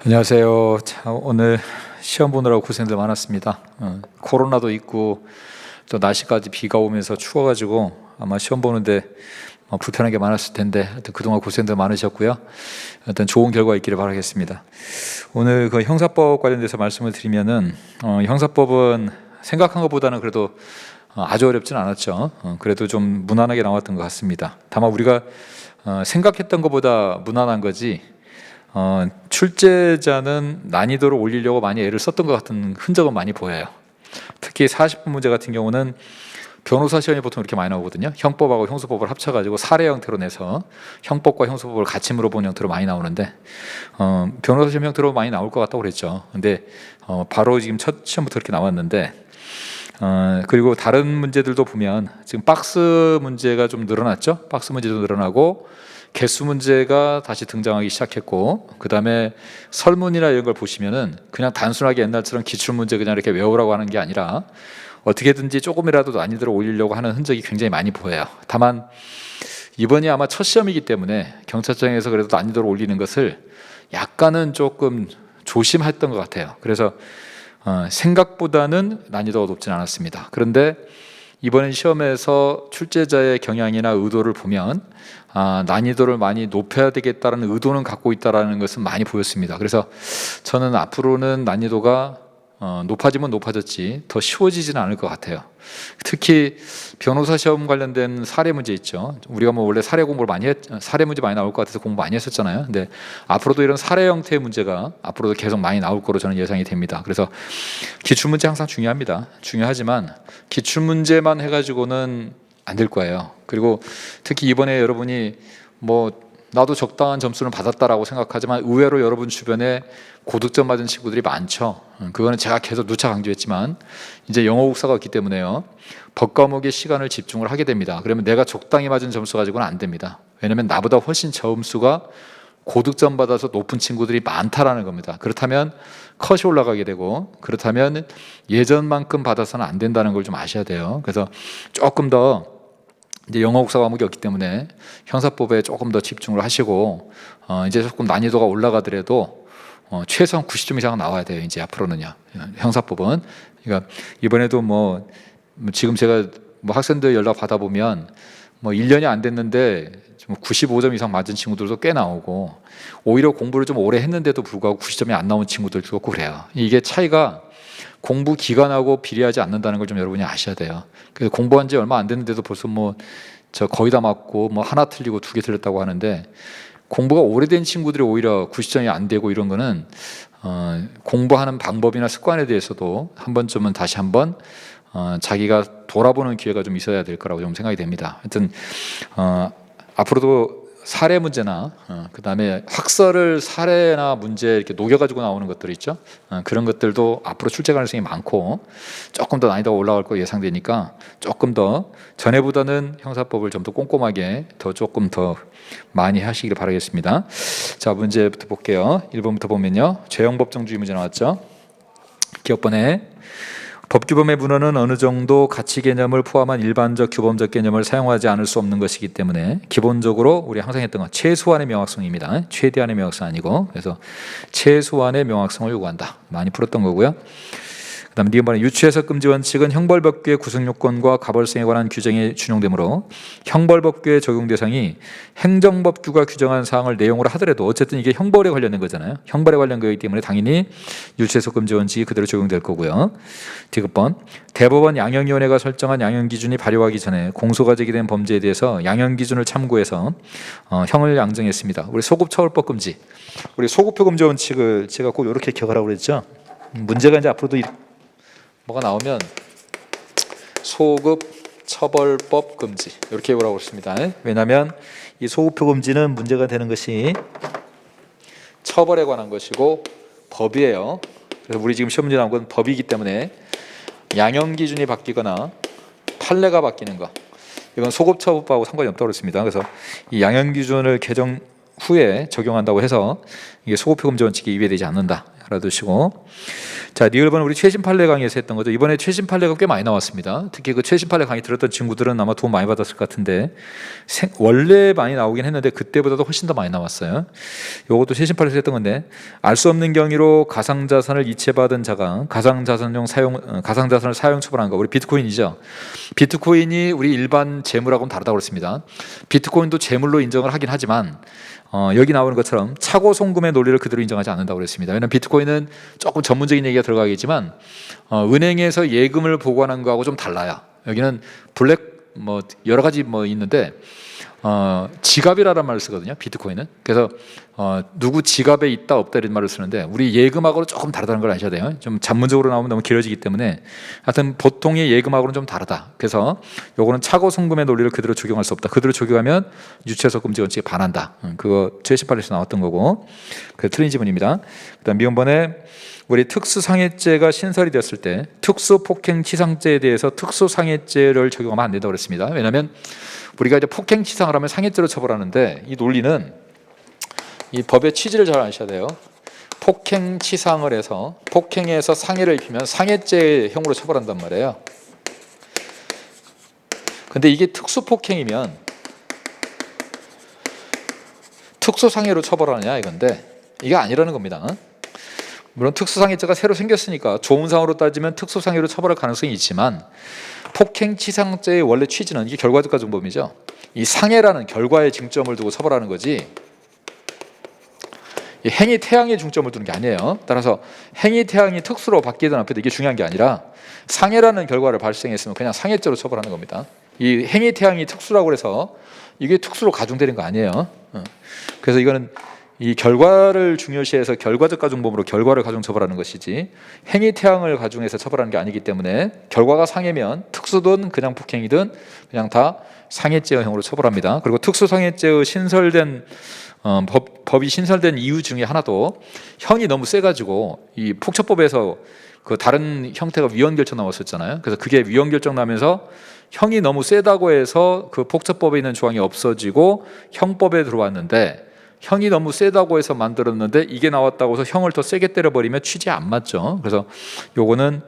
안녕하세요. 자, 오늘 시험 보느라고 고생들 많았습니다. 코로나도 있고 또 날씨까지 비가 오면서 추워가지고 아마 시험 보는데 불편한 게 많았을 텐데 하여튼 그동안 고생들 많으셨고요. 하여튼 좋은 결과 있기를 바라겠습니다. 오늘 그 형사법 관련돼서 말씀을 드리면은 형사법은 생각한 것보다는 그래도 아주 어렵진 않았죠. 그래도 좀 무난하게 나왔던 것 같습니다. 다만 우리가 생각했던 것보다 무난한 거지 출제자는 난이도를 올리려고 많이 애를 썼던 것 같은 흔적은 많이 보여요. 특히 40분 문제 같은 경우는 변호사 시험이 보통 이렇게 많이 나오거든요. 형법하고 형사법을 합쳐가지고 사례 형태로 내서 형법과 형사법을 같이 물어본 형태로 많이 나오는데 변호사 시험 형태로 많이 나올 것 같다고 그랬죠. 근데 바로 지금 첫 시험부터 이렇게 나왔는데 그리고 다른 문제들도 보면 지금 박스 문제가 좀 늘어났죠. 박스 문제도 늘어나고 개수 문제가 다시 등장하기 시작했고, 그 다음에 설문이나 이런 걸 보시면은 그냥 단순하게 옛날처럼 기출 문제 그냥 이렇게 외우라고 하는 게 아니라 어떻게든지 조금이라도 난이도를 올리려고 하는 흔적이 굉장히 많이 보여요. 다만 이번이 아마 첫 시험이기 때문에 경찰청에서 그래도 난이도를 올리는 것을 약간은 조금 조심했던 것 같아요. 그래서 생각보다는 난이도가 높진 않았습니다. 그런데 이번 시험에서 출제자의 경향이나 의도를 보면 난이도를 많이 높여야 되겠다는 의도는 갖고 있다는 것은 많이 보였습니다. 그래서 저는 앞으로는 난이도가 높아지면 높아졌지 더 쉬워지지는 않을 것 같아요. 특히 변호사 시험 관련된 사례 문제 있죠. 우리가 뭐 원래 사례 공부를 많이 사례 문제 많이 나올 것 같아서 공부 많이 했었잖아요. 근데 앞으로도 이런 사례 형태의 문제가 앞으로도 계속 많이 나올 거로 저는 예상이 됩니다. 그래서 기출 문제 항상 중요합니다. 중요하지만 기출 문제만 해가지고는 안 될 거예요. 그리고 특히 이번에 여러분이 뭐 나도 적당한 점수를 받았다라고 생각하지만 의외로 여러분 주변에 고득점 맞은 친구들이 많죠. 그거는 제가 계속 누차 강조했지만 이제 영어 국사가 없기 때문에요. 법 과목에 시간을 집중을 하게 됩니다. 그러면 내가 적당히 맞은 점수 가지고는 안 됩니다. 왜냐하면 나보다 훨씬 점수가 고득점 받아서 높은 친구들이 많다라는 겁니다. 그렇다면 컷이 올라가게 되고 그렇다면 예전만큼 받아서는 안 된다는 걸 좀 아셔야 돼요. 그래서 조금 더 이제 영어 국사 과목이 없기 때문에 형사법에 조금 더 집중을 하시고 이제 조금 난이도가 올라가더라도 최소한 90점 이상 나와야 돼요. 이제 앞으로는요. 형사법은 그러니까 이번에도 뭐 지금 제가 뭐 학생들 연락 받아보면 뭐 1년이 안 됐는데 95점 이상 맞은 친구들도 꽤 나오고 오히려 공부를 좀 오래 했는데도 불구하고 90점이 안 나온 친구들도 있고 그래요. 이게 차이가 공부 기간하고 비례하지 않는다는 걸 좀 여러분이 아셔야 돼요. 그래서 공부한 지 얼마 안 됐는데도 벌써 뭐 저 거의 다 맞고 뭐 하나 틀리고 2개 틀렸다고 하는데 공부가 오래된 친구들이 오히려 90점이 안 되고 이런 거는 공부하는 방법이나 습관에 대해서도 한 번쯤은 다시 한번 자기가 돌아보는 기회가 좀 있어야 될 거라고 좀 생각이 됩니다. 하여튼 앞으로도 사례 문제나 그다음에 학설을 사례나 문제 이렇게 녹여가지고 나오는 것들 있죠. 그런 것들도 앞으로 출제 가능성이 많고 조금 더 난이도가 올라갈 거 예상되니까 조금 더 전에보다는 형사법을 좀 더 꼼꼼하게 조금 더 많이 하시기를 바라겠습니다. 자, 문제부터 볼게요. 1번부터 보면요. 죄형법정주의 문제 나왔죠. 기억번에 법규범의 문헌은 어느 정도 가치 개념을 포함한 일반적 규범적 개념을 사용하지 않을 수 없는 것이기 때문에 기본적으로 우리 항상 했던 건 최소한의 명확성입니다. 최대한의 명확성 아니고 그래서 최소한의 명확성을 요구한다. 많이 풀었던 거고요. 그 다음 니은번에 유추해석 금지 원칙은 형벌법규의 구성요건과 가벌성에 관한 규정이 준용되므로 형벌법규의 적용 대상이 행정법규가 규정한 사항을 내용으로 하더라도 어쨌든 이게 형벌에 관련된 거잖아요. 형벌에 관련 거이기 때문에 당연히 유추해석 금지 원칙이 그대로 적용될 거고요. 디귿번 대법원 양형위원회가 설정한 양형기준이 발효하기 전에 공소가 제기된 범죄에 대해서 양형기준을 참고해서 형을 양정했습니다. 우리 소급처벌법 금지, 우리 소급표 금지 원칙을 제가 꼭 이렇게 기억하라고 그랬죠. 문제가 이제 앞으로도 뭐가 나오면 소급 처벌법 금지 이렇게 외우라고 했습니다. 왜냐하면 이 소급표 금지는 문제가 되는 것이 처벌에 관한 것이고 법이에요. 그래서 우리 지금 시험 문제 나온 건 법이기 때문에 양형 기준이 바뀌거나 판례가 바뀌는 거 이건 소급 처벌법하고 상관이 없다고 그랬습니다. 그래서 이 양형 기준을 개정 후에 적용한다고 해서 이게 소급표 금지 원칙이 위배되지 않는다 알아두시고 자, 리을번은 우리 최신 판례 강의에서 했던 거죠. 이번에 최신 판례가 꽤 많이 나왔습니다. 특히 그 최신 판례 강의 들었던 친구들은 아마 도움 많이 받았을 것 같은데 원래 많이 나오긴 했는데 그때보다도 훨씬 더 많이 나왔어요. 이것도 최신 판례에서 했던 건데, 알 수 없는 경위로 가상자산을 이체받은 자가 가상자산을 사용 처분한 거, 우리 비트코인이죠. 비트코인이 우리 일반 재물하고는 다르다고 그랬습니다. 비트코인도 재물로 인정을 하긴 하지만 여기 나오는 것처럼 차고 송금의 논리를 그대로 인정하지 않는다고 그랬습니다. 왜냐하면 비트코인은 조금 전문적인 얘기가 들어가겠지만 은행에서 예금을 보관한 거하고 좀 달라요. 여기는 블랙 여러 가지 있는데 지갑이라는 말을 쓰거든요, 비트코인은. 그래서 누구 지갑에 있다 없다 이런 말을 쓰는데 우리 예금하고는 조금 다르다는 걸 아셔야 돼요. 좀 전문적으로 나오면 너무 길어지기 때문에 하여튼 보통의 예금하고는 좀 다르다. 그래서 요거는 차고 송금의 논리를 그대로 적용할 수 없다. 그대로 적용하면 유체적 금지 원칙에 반한다. 그거 제18에서 나왔던 거고, 그 틀린 지문입니다. 그다음 미음번에 우리 특수상해죄가 신설이 됐을 때 특수폭행치상죄에 대해서 특수상해죄를 적용하면 안 된다고 그랬습니다. 왜냐하면 우리가 이제 폭행치상을 하면 상해죄로 처벌하는데, 이 논리는 이 법의 취지를 잘 아셔야 돼요. 폭행치상을 해서 폭행에서 상해를 입히면 상해죄형으로 처벌한단 말이에요. 근데 이게 특수폭행이면 특수상해로 처벌하느냐 이건데, 이게 아니라는 겁니다. 물론 특수상해죄가 새로 생겼으니까 좋은 상으로 따지면 특수상해로 처벌할 가능성이 있지만, 폭행치상죄의 원래 취지는 이게 결과적 가중범위죠. 이 상해라는 결과의 쟁점을 두고 처벌하는 거지, 이 행위 태양에 중점을 두는 게 아니에요. 따라서 행위 태양이 특수로 바뀌든 안 바뀌든 이게 중요한 게 아니라 상해라는 결과를 발생했으면 그냥 상해죄로 처벌하는 겁니다. 이 행위 태양이 특수라고 해서 이게 특수로 가중되는 거 아니에요. 그래서 이거는 이 결과를 중요시해서 결과적 가중범으로 결과를 가중 처벌하는 것이지 행위 태양을 가중해서 처벌하는 게 아니기 때문에 결과가 상해면 특수든 그냥 폭행이든 그냥 다 상해죄형으로 처벌합니다. 그리고 특수상해죄의 신설된 법이 신설된 이유 중에 하나도 형이 너무 세가지고 이 폭처법에서 그 다른 형태가 위헌결정 나왔었잖아요. 그래서 그게 위헌결정 나면서 형이 너무 세다고 해서 그 폭처법에 있는 조항이 없어지고 형법에 들어왔는데, 형이 너무 세다고 해서 만들었는데 이게 나왔다고 해서 형을 더 세게 때려버리면 취지에 안 맞죠. 그래서 요거는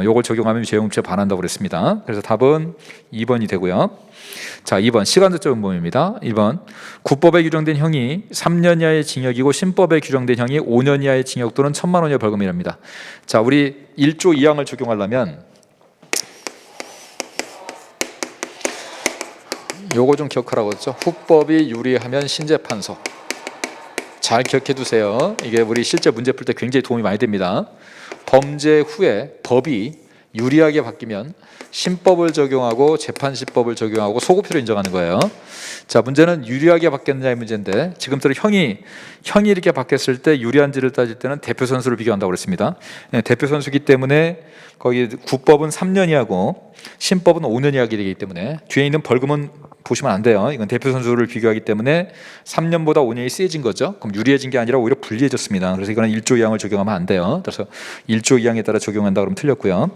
요걸 적용하면 재형죄에 반한다고 그랬습니다. 그래서 답은 2번이 되고요. 자, 2번 시간제적 음범입니다. 1번 국법에 규정된 형이 3년 이하의 징역이고 신법에 규정된 형이 5년 이하의 징역 또는 1,000만 원 이하의 벌금이랍니다. 자, 우리 1조 2항을 적용하려면 요거 좀 기억하라고 했죠. 후법이 유리하면 신재판소. 잘 기억해 두세요. 이게 우리 실제 문제 풀 때 굉장히 도움이 많이 됩니다. 범죄 후에 법이 유리하게 바뀌면 신법을 적용하고 재판시법을 적용하고 소급표를 인정하는 거예요. 자, 문제는 유리하게 바뀌었느냐의 문제인데, 지금처럼 형이 이렇게 바뀌었을 때 유리한지를 따질 때는 대표 선수를 비교한다고 그랬습니다. 대표 선수이기 때문에 거기 국법은 3년 이하고 신법은 5년 이하게 되기 때문에 뒤에 있는 벌금은 보시면 안 돼요. 이건 대표 선수를 비교하기 때문에 3년보다 5년이 세진 거죠. 그럼 유리해진 게 아니라 오히려 불리해졌습니다. 그래서 이거는 1조 2항을 적용하면 안 돼요. 그래서 1조 2항에 따라 적용한다 그러면 틀렸고요.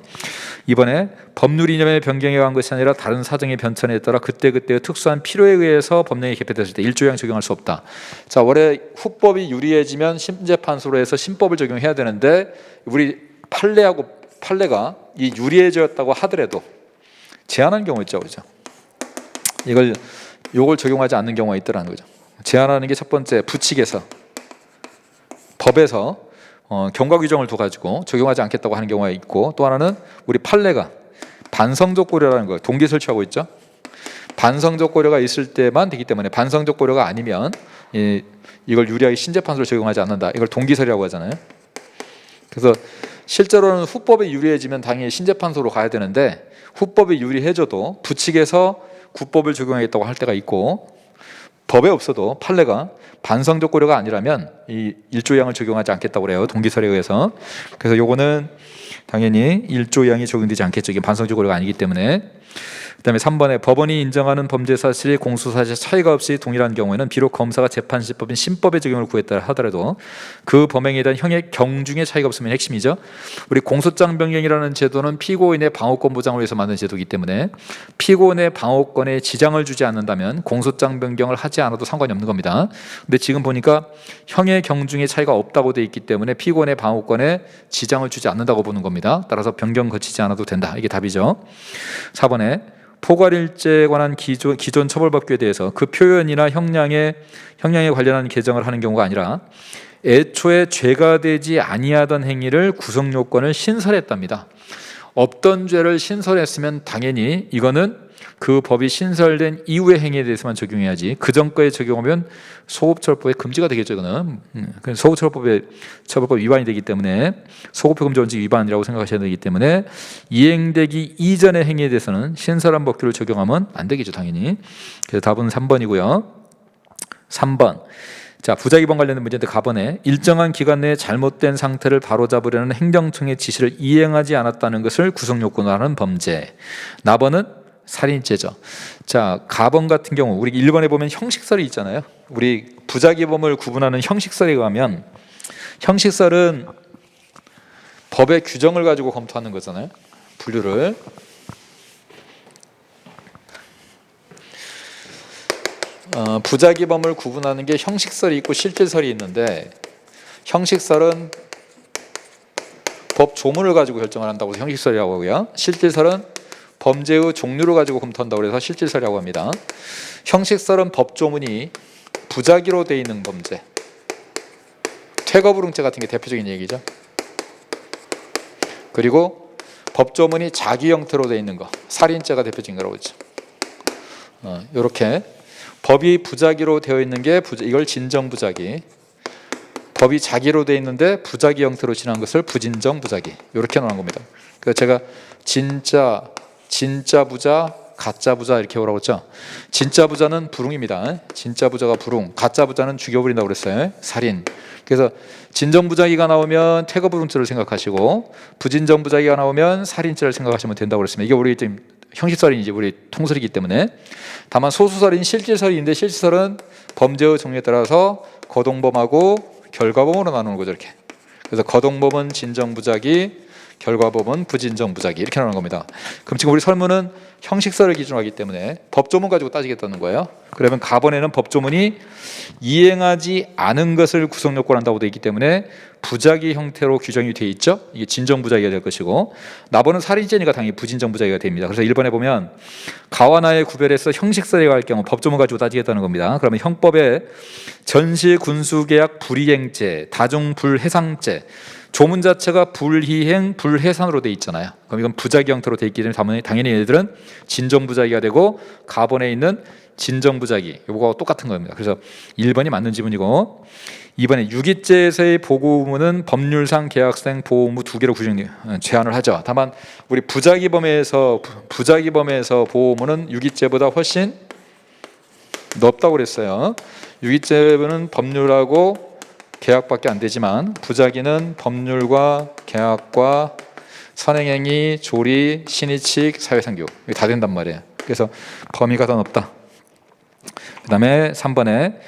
이번에 법률 이념의 변경에 의한 것이 아니라 다른 사정의 변천에 따라 그때그때의 특수한 필요에 의해서 법령이 개편됐을 때 1조 2항 적용할 수 없다. 자, 원래 후법이 유리해지면 신재판소로 해서 신법을 적용해야 되는데, 우리 판례가 이 유리해졌다고 하더라도 제한하는 경우 있죠, 그렇죠? 요걸 적용하지 않는 경우가 있더라는 거죠. 제한하는 게 첫 번째, 부칙에서 법에서 경과 규정을 둬 가지고 적용하지 않겠다고 하는 경우가 있고, 또 하나는 우리 판례가 반성적 고려라는 거 동기 설치하고 있죠. 반성적 고려가 있을 때만 되기 때문에, 반성적 고려가 아니면 이걸 유리하게 신재판소를 적용하지 않는다. 이걸 동기설이라고 하잖아요. 그래서 실제로는 후법이 유리해지면 당연히 신재판소로 가야 되는데, 후법이 유리해져도 부칙에서 국법을 적용하겠다고 할 때가 있고, 법에 없어도 판례가 반성적 고려가 아니라면 이 1조 2항을 적용하지 않겠다고 그래요. 동기설에 의해서. 그래서 요거는 당연히 1조 2항이 적용되지 않겠죠. 이게 반성적 고려가 아니기 때문에. 그다음에 3번에 법원이 인정하는 범죄 사실이 공소 사실 차이가 없이 동일한 경우에는 비록 검사가 재판시법인 신법의 적용을 구했다 하더라도 그 범행에 대한 형의 경중의 차이가 없으면 핵심이죠. 우리 공소장 변경이라는 제도는 피고인의 방어권 보장을 위해서 만든 제도이기 때문에 피고인의 방어권에 지장을 주지 않는다면 공소장 변경을 하지 하지 않아도 상관이 없는 겁니다. 근데 지금 보니까 형의 경중에 차이가 없다고 돼 있기 때문에 피고인의 방어권에 지장을 주지 않는다고 보는 겁니다. 따라서 변경 거치지 않아도 된다. 이게 답이죠. 4번에 포괄일제에 관한 기존 처벌법규에 대해서 그 표현이나 형량에 관련한 개정을 하는 경우가 아니라 애초에 죄가 되지 아니하던 행위를 구성요건을 신설했답니다. 없던 죄를 신설했으면 당연히 이거는 그 법이 신설된 이후의 행위에 대해서만 적용해야지 그 전 거에 적용하면 소급처벌법에 금지가 되겠죠. 이거는 소급처벌법 위반이 되기 때문에 소급표 금지 원칙 위반이라고 생각하셔야 되기 때문에 이행되기 이전의 행위에 대해서는 신설한 법규를 적용하면 안 되겠죠. 당연히. 그래서 답은 3번이고요. 3번. 자, 부작위범 관련된 문제인데 가번에 일정한 기간 내에 잘못된 상태를 바로잡으려는 행정청의 지시를 이행하지 않았다는 것을 구성요건으로 하는 범죄. 나번은 살인죄죠. 자, 가번 같은 경우 우리 1번에 보면 형식설이 있잖아요. 우리 부작위범을 구분하는 형식설에 가면 형식설은 법의 규정을 가지고 검토하는 거잖아요. 분류를. 부작위범을 구분하는 게 형식설이 있고 실질설이 있는데 형식설은 법 조문을 가지고 결정을 한다고 해서 형식설이라고 하고요. 실질설은 범죄의 종류를 가지고 검토한다고 해서 실질설이라고 합니다. 형식설은 법 조문이 부작위로 되어 있는 범죄, 퇴거불응죄 같은 게 대표적인 얘기죠. 그리고 법 조문이 자기 형태로 되어 있는 거, 살인죄가 대표적인 거라고 했죠. 이렇게 법이 부작위로 되어 있는 게 이걸 진정부작위, 법이 자기로 되어 있는데 부작위 형태로 지난 것을 부진정부작위, 이렇게 나온 겁니다. 그래서 제가 진짜 부자, 가짜 부자 이렇게 오라고 했죠. 진짜 부자는 불웅입니다. 진짜 부자가 불웅, 가짜 부자는 죽여버린다고 그랬어요. 살인. 그래서 진정부작위가 나오면 퇴거불응죄를 생각하시고 부진정부작위가 나오면 살인죄를 생각하시면 된다고 그랬습니다. 이게 우리 지금 형식설이지 우리 통설이기 때문에. 다만 소수설인 실질설인데 실질설은 범죄의 종류에 따라서 거동범하고 결과범으로 나누는 거죠. 이렇게. 그래서 거동범은 진정부작위, 결과범은 부진정부작위 이렇게 나오는 겁니다. 그럼 지금 우리 설문은 형식설을 기준으로 하기 때문에 법조문 가지고 따지겠다는 거예요. 그러면 가번에는 법조문이 이행하지 않은 것을 구성요건 한다고 되어 있기 때문에 부작위 형태로 규정이 되어 있죠. 이게 진정부작위가 될 것이고 나번은 살인죄니까 당연히 부진정부작위가 됩니다. 그래서 1번에 보면 가와 나의 구별해서 형식설에 갈 경우 법조문 가지고 따지겠다는 겁니다. 그러면 형법에 전시 군수계약 불이행죄, 다중불해상죄 조문 자체가 불이행, 불해산으로 되어 있잖아요. 그럼 이건 부작위 형태로 되어 있기 때문에 당연히 얘들은 진정부작위가 되고 가번에 있는 진정부작위 이거하고 똑같은 겁니다. 그래서 1번이 맞는 지문이고 2번에 유기죄에서의 보고 의무는 법률상 계약상 보호 의무 두 개로 제한을 하죠. 다만 우리 부작위범에서 보호 의무는 유기죄보다 훨씬 높다고 그랬어요. 유기죄는 법률하고 계약밖에 안 되지만 부작위는 법률과 계약과 선행행위, 조리, 신의칙, 사회상규 이게 다 된단 말이에요. 그래서 범위가 더 높다. 그 다음에 3번에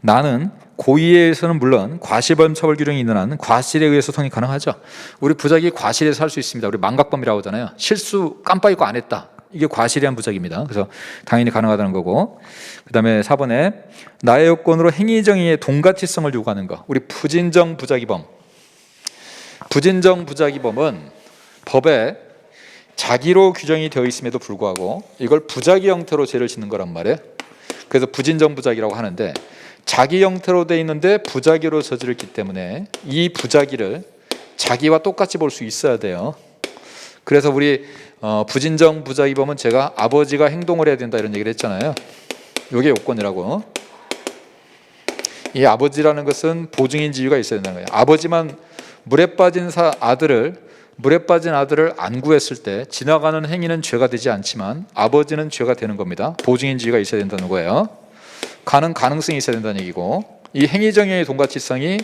나는 고의에 의해서는 물론 과실범 처벌 규정이 있는 한 과실에 의해서 소송이 가능하죠. 우리 부작위 과실에서 할 수 있습니다. 우리 망각범이라고 하잖아요. 실수 깜빡이고 안 했다. 이게 과실에 한 부작위입니다. 그래서 당연히 가능하다는 거고 그 다음에 4번에 나의 요건으로 행위정의의 동가치성을 요구하는 거 우리 부진정 부작위범 부작위범은 법에 자기로 규정이 되어 있음에도 불구하고 이걸 부작위 형태로 죄를 짓는 거란 말이에요. 그래서 부진정 부작위라고 하는데 자기 형태로 되어 있는데 부작위로 저질렀기 때문에 이 부작위를 자기와 똑같이 볼 수 있어야 돼요. 그래서 우리 부진정 부작위범은 제가 아버지가 행동을 해야 된다 이런 얘기를 했잖아요. 이게 요건이라고. 이 아버지라는 것은 보증인 지위가 있어야 된다는 거예요. 아버지만 물에 빠진 아들을 안 구했을 때 지나가는 행위는 죄가 되지 않지만 아버지는 죄가 되는 겁니다. 보증인 지위가 있어야 된다는 거예요. 가능성이 있어야 된다는 얘기고 이 행위정의의 동가치성이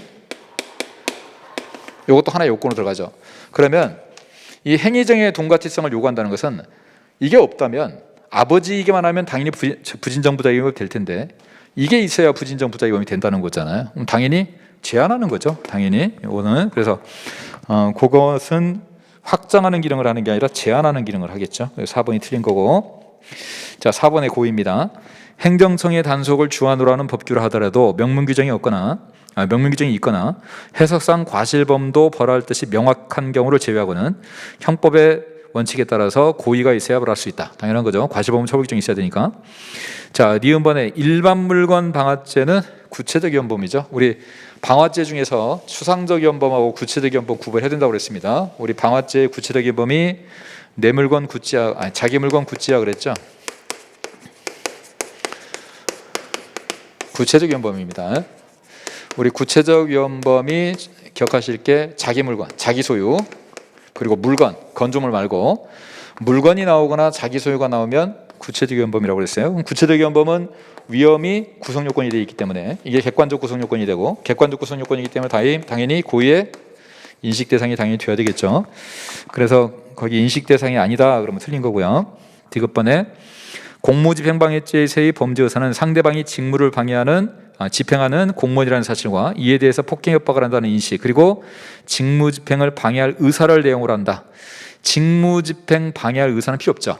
이것도 하나의 요건으로 들어가죠. 그러면 이 행위정의의 동가치성을 요구한다는 것은 이게 없다면 아버지이기만 하면 당연히 부진정부작위범이 될 텐데 이게 있어야 부진정부작위범이 된다는 거잖아요. 그럼 당연히 제한하는 거죠. 당연히 이거는 그래서 그것은 확장하는 기능을 하는 게 아니라 제한하는 기능을 하겠죠. 4번이 틀린 거고 자, 4번의 고의입니다. 행정청의 단속을 주안으로 하는 법규라 하더라도 명문 규정이 있거나 해석상 과실범도 벌할 듯이 명확한 경우를 제외하고는 형법의 원칙에 따라서 고의가 있어야 벌할 수 있다. 당연한 거죠. 과실범은 처벌 규정이 있어야 되니까. 자, 니은번에 일반 물건 방화죄는 구체적 위헌범이죠. 우리 방화죄 중에서 추상적 위헌범하고 구체적 위헌범 구분해야 된다고 그랬습니다. 우리 방화죄의 구체적 위헌범이 내 물건 굿즈야, 자기 물건 굿즈야 그랬죠. 구체적 위헌범입니다. 우리 구체적 위헌범이 기억하실 게 자기 물건, 자기 소유, 그리고 물건, 건조물 말고 물건이 나오거나 자기 소유가 나오면 구체적 위헌범이라고 그랬어요. 그럼 구체적 위헌범은 위험이 구성 요건이 되어 있기 때문에 이게 객관적 구성 요건이 되고, 객관적 구성 요건이기 때문에 당연히 고의의 인식 대상이 당연히 돼야 되겠죠. 그래서 거기 인식 대상이 아니다 그러면 틀린 거고요. 디귿번에 공무집행방해죄의 범죄 의사는 상대방이 직무를 집행하는 공무원이라는 사실과 이에 대해서 폭행 협박을 한다는 인식, 그리고 직무집행을 방해할 의사를 내용으로 한다. 직무집행 방해할 의사는 필요 없죠.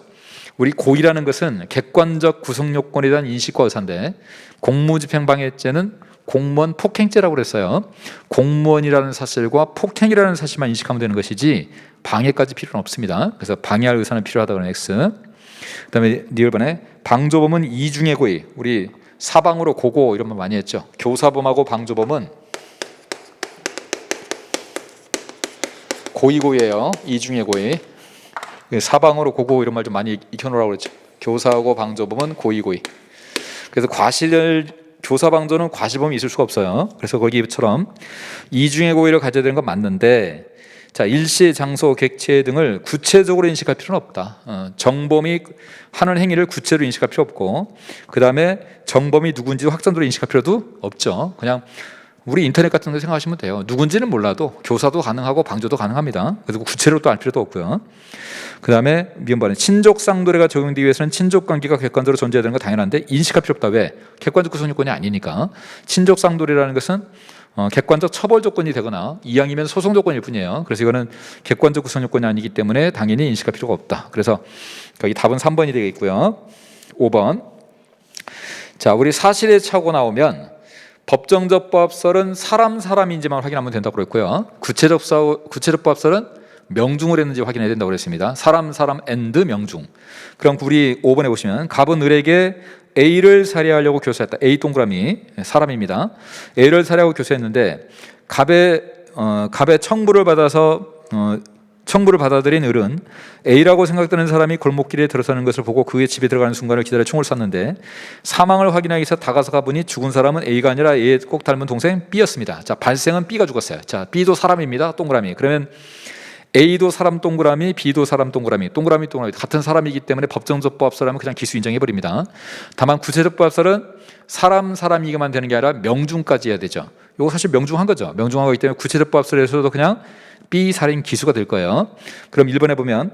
우리 고의라는 것은 객관적 구성요건에 대한 인식과 의사인데, 공무집행방해죄는 공무원 폭행죄라고 그랬어요. 공무원이라는 사실과 폭행이라는 사실만 인식하면 되는 것이지 방해까지 필요는 없습니다. 그래서 방해할 의사는 필요하다고 하는 X. 그 다음에 니을번에 방조범은 이중의 고의, 우리 사방으로 고고 이런 말 많이 했죠. 교사범하고 방조범은 고의고의예요. 이중의 고의. 사방으로 고고 이런 말 좀 많이 익혀놓으라고 그랬죠. 교사하고 방조범은 고의고의. 그래서 교사방조는 과실범이 있을 수가 없어요. 그래서 거기처럼 이중의 고의를 가져야 되는 건 맞는데, 자, 일시, 장소, 객체 등을 구체적으로 인식할 필요는 없다. 정범이 하는 행위를 구체로 인식할 필요 없고, 그 다음에 정범이 누군지 확정적으로 인식할 필요도 없죠. 그냥 우리 인터넷 같은 거 생각하시면 돼요. 누군지는 몰라도 교사도 가능하고 방조도 가능합니다. 그래서 구체로 또 알 필요도 없고요. 그 다음에 미음번에 친족상도례가 적용되기 위해서는 친족관계가 객관적으로 존재해야 되는 거 당연한데 인식할 필요 없다. 왜? 객관적 구성요건이 아니니까. 친족상도례라는 것은 객관적 처벌 조건이 되거나 이양이면 소송 조건일 뿐이에요. 그래서 이거는 객관적 구성 요건이 아니기 때문에 당연히 인식할 필요가 없다. 그래서 거기 답은 3번이 되겠고요. 5번. 자, 우리 사실에 차고 나오면 법정적법설은 사람인지만 확인하면 된다고 그랬고요. 구체적법설은 명중을 했는지 확인해야 된다고 그랬습니다. 사람 and 명중. 그럼 우리 5번에 보시면 갑은 을에게 A를 살해하려고 교사했다. A 동그라미 사람입니다. A를 살해하고 교사했는데 갑의 청부를 받아들인 을은 A라고 생각되는 사람이 골목길에 들어서는 것을 보고 그의 집에 들어가는 순간을 기다려 총을 쐈는데 사망을 확인하기 위해서 다가서 가보니 죽은 사람은 A가 아니라 A의 꼭 닮은 동생 B였습니다. 자, 발생은 B가 죽었어요. 자, B도 사람입니다. 동그라미. 그러면 A도 사람 동그라미, B도 사람 동그라미 같은 사람이기 때문에 법정적법설하면 그냥 기수 인정해버립니다. 다만 구체적법설은 사람이기만 되는 게 아니라 명중까지 해야 되죠. 이거 사실 명중한 거죠. 명중한 거기 때문에 구체적법설에서도 그냥 B 살인 기수가 될 거예요. 그럼 1번에 보면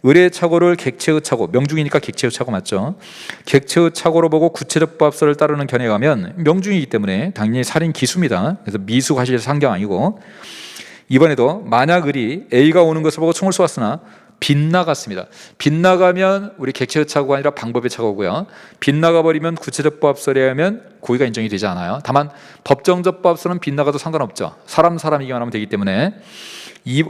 을의 착오를 객체의 착오, 명중이니까 객체의 착오 맞죠. 객체의 착오로 보고 구체적법설을 따르는 견해에 가면 명중이기 때문에 당연히 살인 기수입니다. 그래서 미수 과실 상경 아니고. 이번에도 만약 을이 A가 오는 것을 보고 총을 쏘았으나 빗나갔습니다. 빗나가면 우리 객체의 착오가 아니라 방법의 착오고요. 빗나가버리면 구체적법설에 의하면 고의가 인정이 되지 않아요. 다만 법정적법설은 빗나가도 상관없죠. 사람이기만 하면 되기 때문에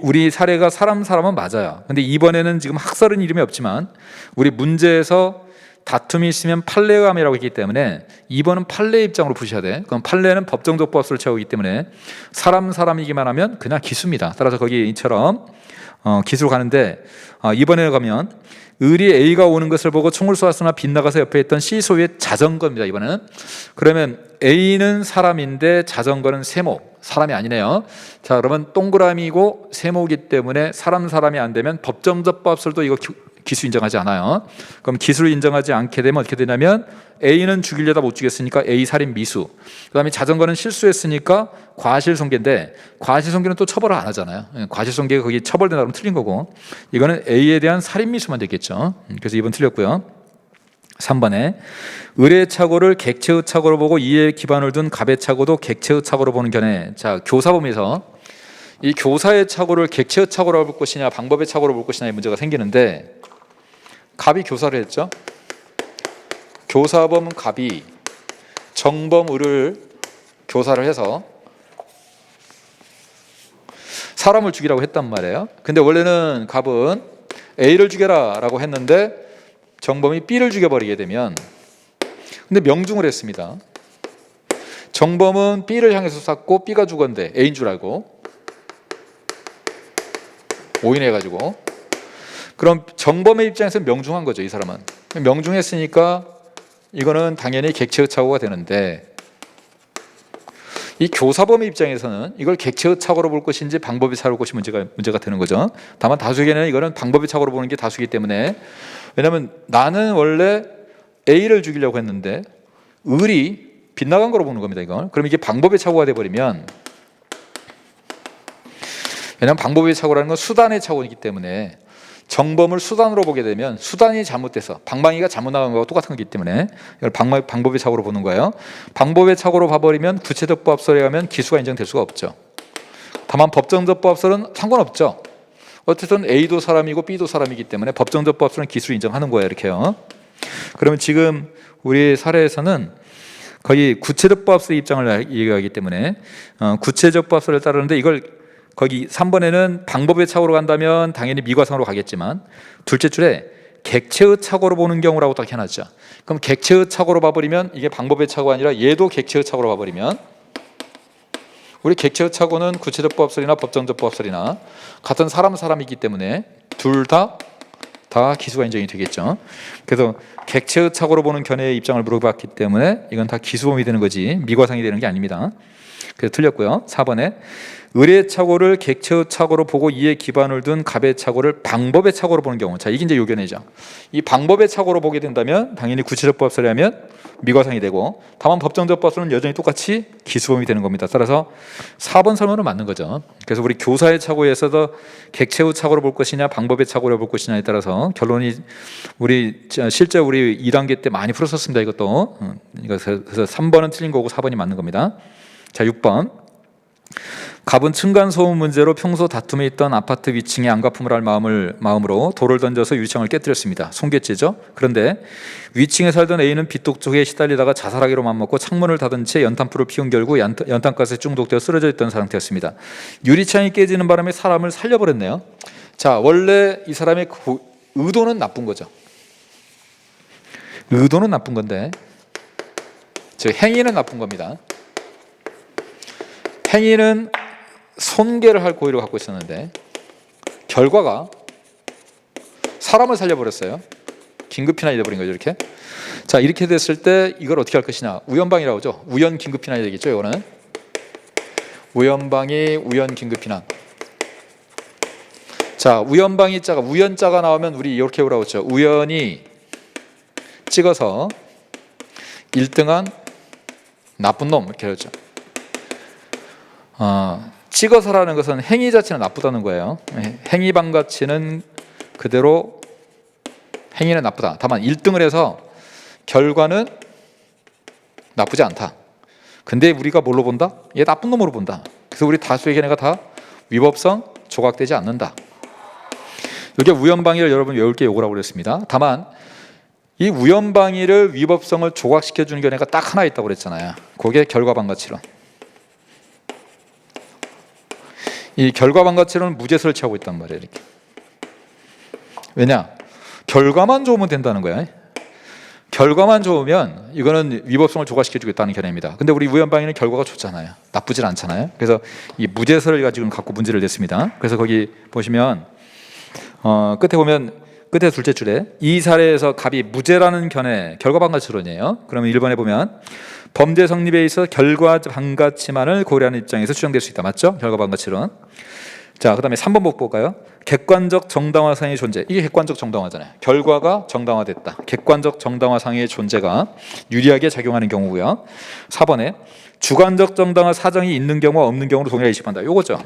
우리 사례가 사람은 맞아요. 근데 이번에는 지금 학설은 이름이 없지만 우리 문제에서 다툼이 있으면 판례감이라고 했기 때문에 2번은 판례 입장으로 보셔야 돼. 그럼 판례는 법정적 법설을 채우기 때문에 사람이기만 하면 그냥 기수입니다. 따라서 거기 이처럼 기수로 가는데 이번에 가면 을이 A가 오는 것을 보고 총을 쏘았으나 빗나가서 옆에 있던 C 소유의 자전거입니다. 이번에는 그러면 A는 사람인데 자전거는 세모, 사람이 아니네요. 자, 그러면 동그라미고 세모이기 때문에 사람이 안 되면 법정적 법설도 이거 기수 인정하지 않아요. 그럼 기수를 인정하지 않게 되면 어떻게 되냐면 A는 죽이려다 못 죽였으니까 A 살인 미수. 그다음에 자전거는 실수했으니까 과실손괴인데 과실손괴는 또 처벌을 안 하잖아요. 과실손괴가 거기 처벌된다면 틀린 거고 이거는 A에 대한 살인 미수만 되겠죠. 그래서 2번 틀렸고요. 3번에 을의 착오를 객체의 착오로 보고 이에 기반을 둔 갑의 착오도 객체의 착오로 보는 견해. 자, 교사범에서 이 교사의 착오를 객체의 착오로 볼 것이냐 방법의 착오로 볼 것이냐의 문제가 생기는데 갑이 교사를 했죠. 교사범 갑이 정범 을을 교사를 해서 사람을 죽이라고 했단 말이에요. 근데 원래는 갑은 A를 죽여라 라고 했는데 정범이 B를 죽여버리게 되면, 근데 명중을 했습니다. 정범은 B를 향해서 쐈고 B가 죽었는데 A인 줄 알고 오인해가지고, 그럼 정범의 입장에서는 명중한 거죠. 이 사람은 명중했으니까 이거는 당연히 객체의착오가 되는데, 이 교사범의 입장에서는 이걸 객체의착오로 볼 것인지 방법의 착오로 볼 것이 문제가 되는 거죠. 다만 다수에게는 이거는 방법의 착오로 보는 게 다수이기 때문에, 왜냐하면 나는 원래 A를 죽이려고 했는데 을이 빗나간 거로 보는 겁니다. 이건. 그럼 이게 방법의 착오가 돼버리면, 왜냐하면 방법의 착오라는 건 수단의 착오이기 때문에 정범을 수단으로 보게 되면 수단이 잘못돼서 방망이가 잘못 나간 거와 똑같은 거기 때문에 이걸 방법의 착오로 보는 거예요. 방법의 착오로 봐버리면 구체적 부합설에 가면 기수가 인정될 수가 없죠. 다만 법정적 부합설은 상관없죠. 어쨌든 A도 사람이고 B도 사람이기 때문에 법정적 부합설은 기수를 인정하는 거예요. 이렇게요. 그러면 지금 우리 사례에서는 거의 구체적 부합설의 입장을 얘기하기 때문에 구체적 부합설을 따르는데, 이걸 거기 3번에는 방법의 착오로 간다면 당연히 미과성으로 가겠지만 둘째 줄에 객체의 착오로 보는 경우라고 딱 해놨죠. 그럼 객체의 착오로 봐버리면 이게 방법의 착오가 아니라 얘도 객체의 착오로 봐버리면, 우리 객체의 착오는 구체적 부합설이나 법정적 부합설이나 같은 사람이기 때문에 둘 다 기수가 인정이 되겠죠. 그래서 객체의 착오로 보는 견해의 입장을 물어봤기 때문에 이건 다 기수범이 되는 거지 미과성이 되는 게 아닙니다. 그래서 틀렸고요. 4번에 을의 착오를 객체의 착오로 보고 이에 기반을 둔 갑의 착오를 방법의 착오로 보는 경우, 자 이게 이제 요견이죠. 이 방법의 착오로 보게 된다면 당연히 구체적 부합설이 하면 미과성이 되고, 다만 법정적 부합설은 여전히 똑같이 기수범이 되는 겁니다. 따라서 4번 설문은 맞는 거죠. 그래서 우리 교사의 착오에서도 객체의 착오로 볼 것이냐 방법의 착오로 볼 것이냐에 따라서 결론이 실제 우리 2단계 때 많이 풀었었습니다. 이것도. 그래서 3번은 틀린 거고 4번이 맞는 겁니다. 자 6번, 갑은 층간소음 문제로 평소 다툼에 있던 아파트 위층에 안가품을 할 마음으로 돌을 던져서 유리창을 깨뜨렸습니다. 손괴죄죠. 그런데 위층에 살던 A는 빗독촉에 시달리다가 자살하기로 맘먹고 창문을 닫은 채 연탄불을 피운 결국 연탄가스에 중독되어 쓰러져 있던 상태였습니다. 유리창이 깨지는 바람에 사람을 살려버렸네요. 자 원래 이 사람의 의도는 나쁜 거죠. 의도는 나쁜 건데 즉 행위는 나쁜 겁니다. 행위는 손괴를 할 고의를 갖고 있었는데 결과가 사람을 살려버렸어요. 긴급피난이 돼버린 거죠. 이렇게. 자 이렇게 됐을 때 이걸 어떻게 할 것이냐, 우연방이라고 하죠. 우연 긴급피난이 되겠죠. 이거는 우연방이 우연 긴급피난. 자 우연방이 자가 우연자가 나오면 우리 이렇게 오라고 했죠. 우연히 찍어서 1등한 나쁜 놈 이렇게 하죠. 찍어서라는 것은 행위 자체는 나쁘다는 거예요. 행위방 가치는 그대로 행위는 나쁘다. 다만 1등을 해서 결과는 나쁘지 않다. 근데 우리가 뭘로 본다? 얘 나쁜 놈으로 본다. 그래서 우리 다수의 견해가 다 위법성 조각되지 않는다. 이게 우연방위를 여러분 외울 게 요거라고 그랬습니다. 다만 이 우연방위를 위법성을 조각시켜주는 견해가 딱 하나 있다고 그랬잖아요. 그게 결과방 가치론. 이 결과방 가치론은 무죄설을 취하고 있단 말이에요. 이렇게. 왜냐? 결과만 좋으면 된다는 거야. 결과만 좋으면 이거는 위법성을 조각시켜주겠다는 견해입니다. 근데 우리 우연방위는 결과가 좋잖아요. 나쁘질 않잖아요. 그래서 이 무죄설을 가지고 갖고 문제를 냈습니다. 그래서 거기 보시면 끝에 보면 끝에 둘째 줄에 이 사례에서 갑이 무죄라는 견해 결과방 가치론이에요. 그러면 1번에 보면 범죄 성립에 있어 결과 방가치만을 고려하는 입장에서 추정될 수 있다. 맞죠? 결과 방가치론. 자, 그다음에 3번 복 볼까요? 객관적 정당화상의 존재. 이게 객관적 정당화잖아요. 결과가 정당화됐다. 객관적 정당화상의 존재가 유리하게 작용하는 경우고요. 4번에 주관적 정당화 사정이 있는 경우와 없는 경우로 동일하게 인식한다. 요거죠.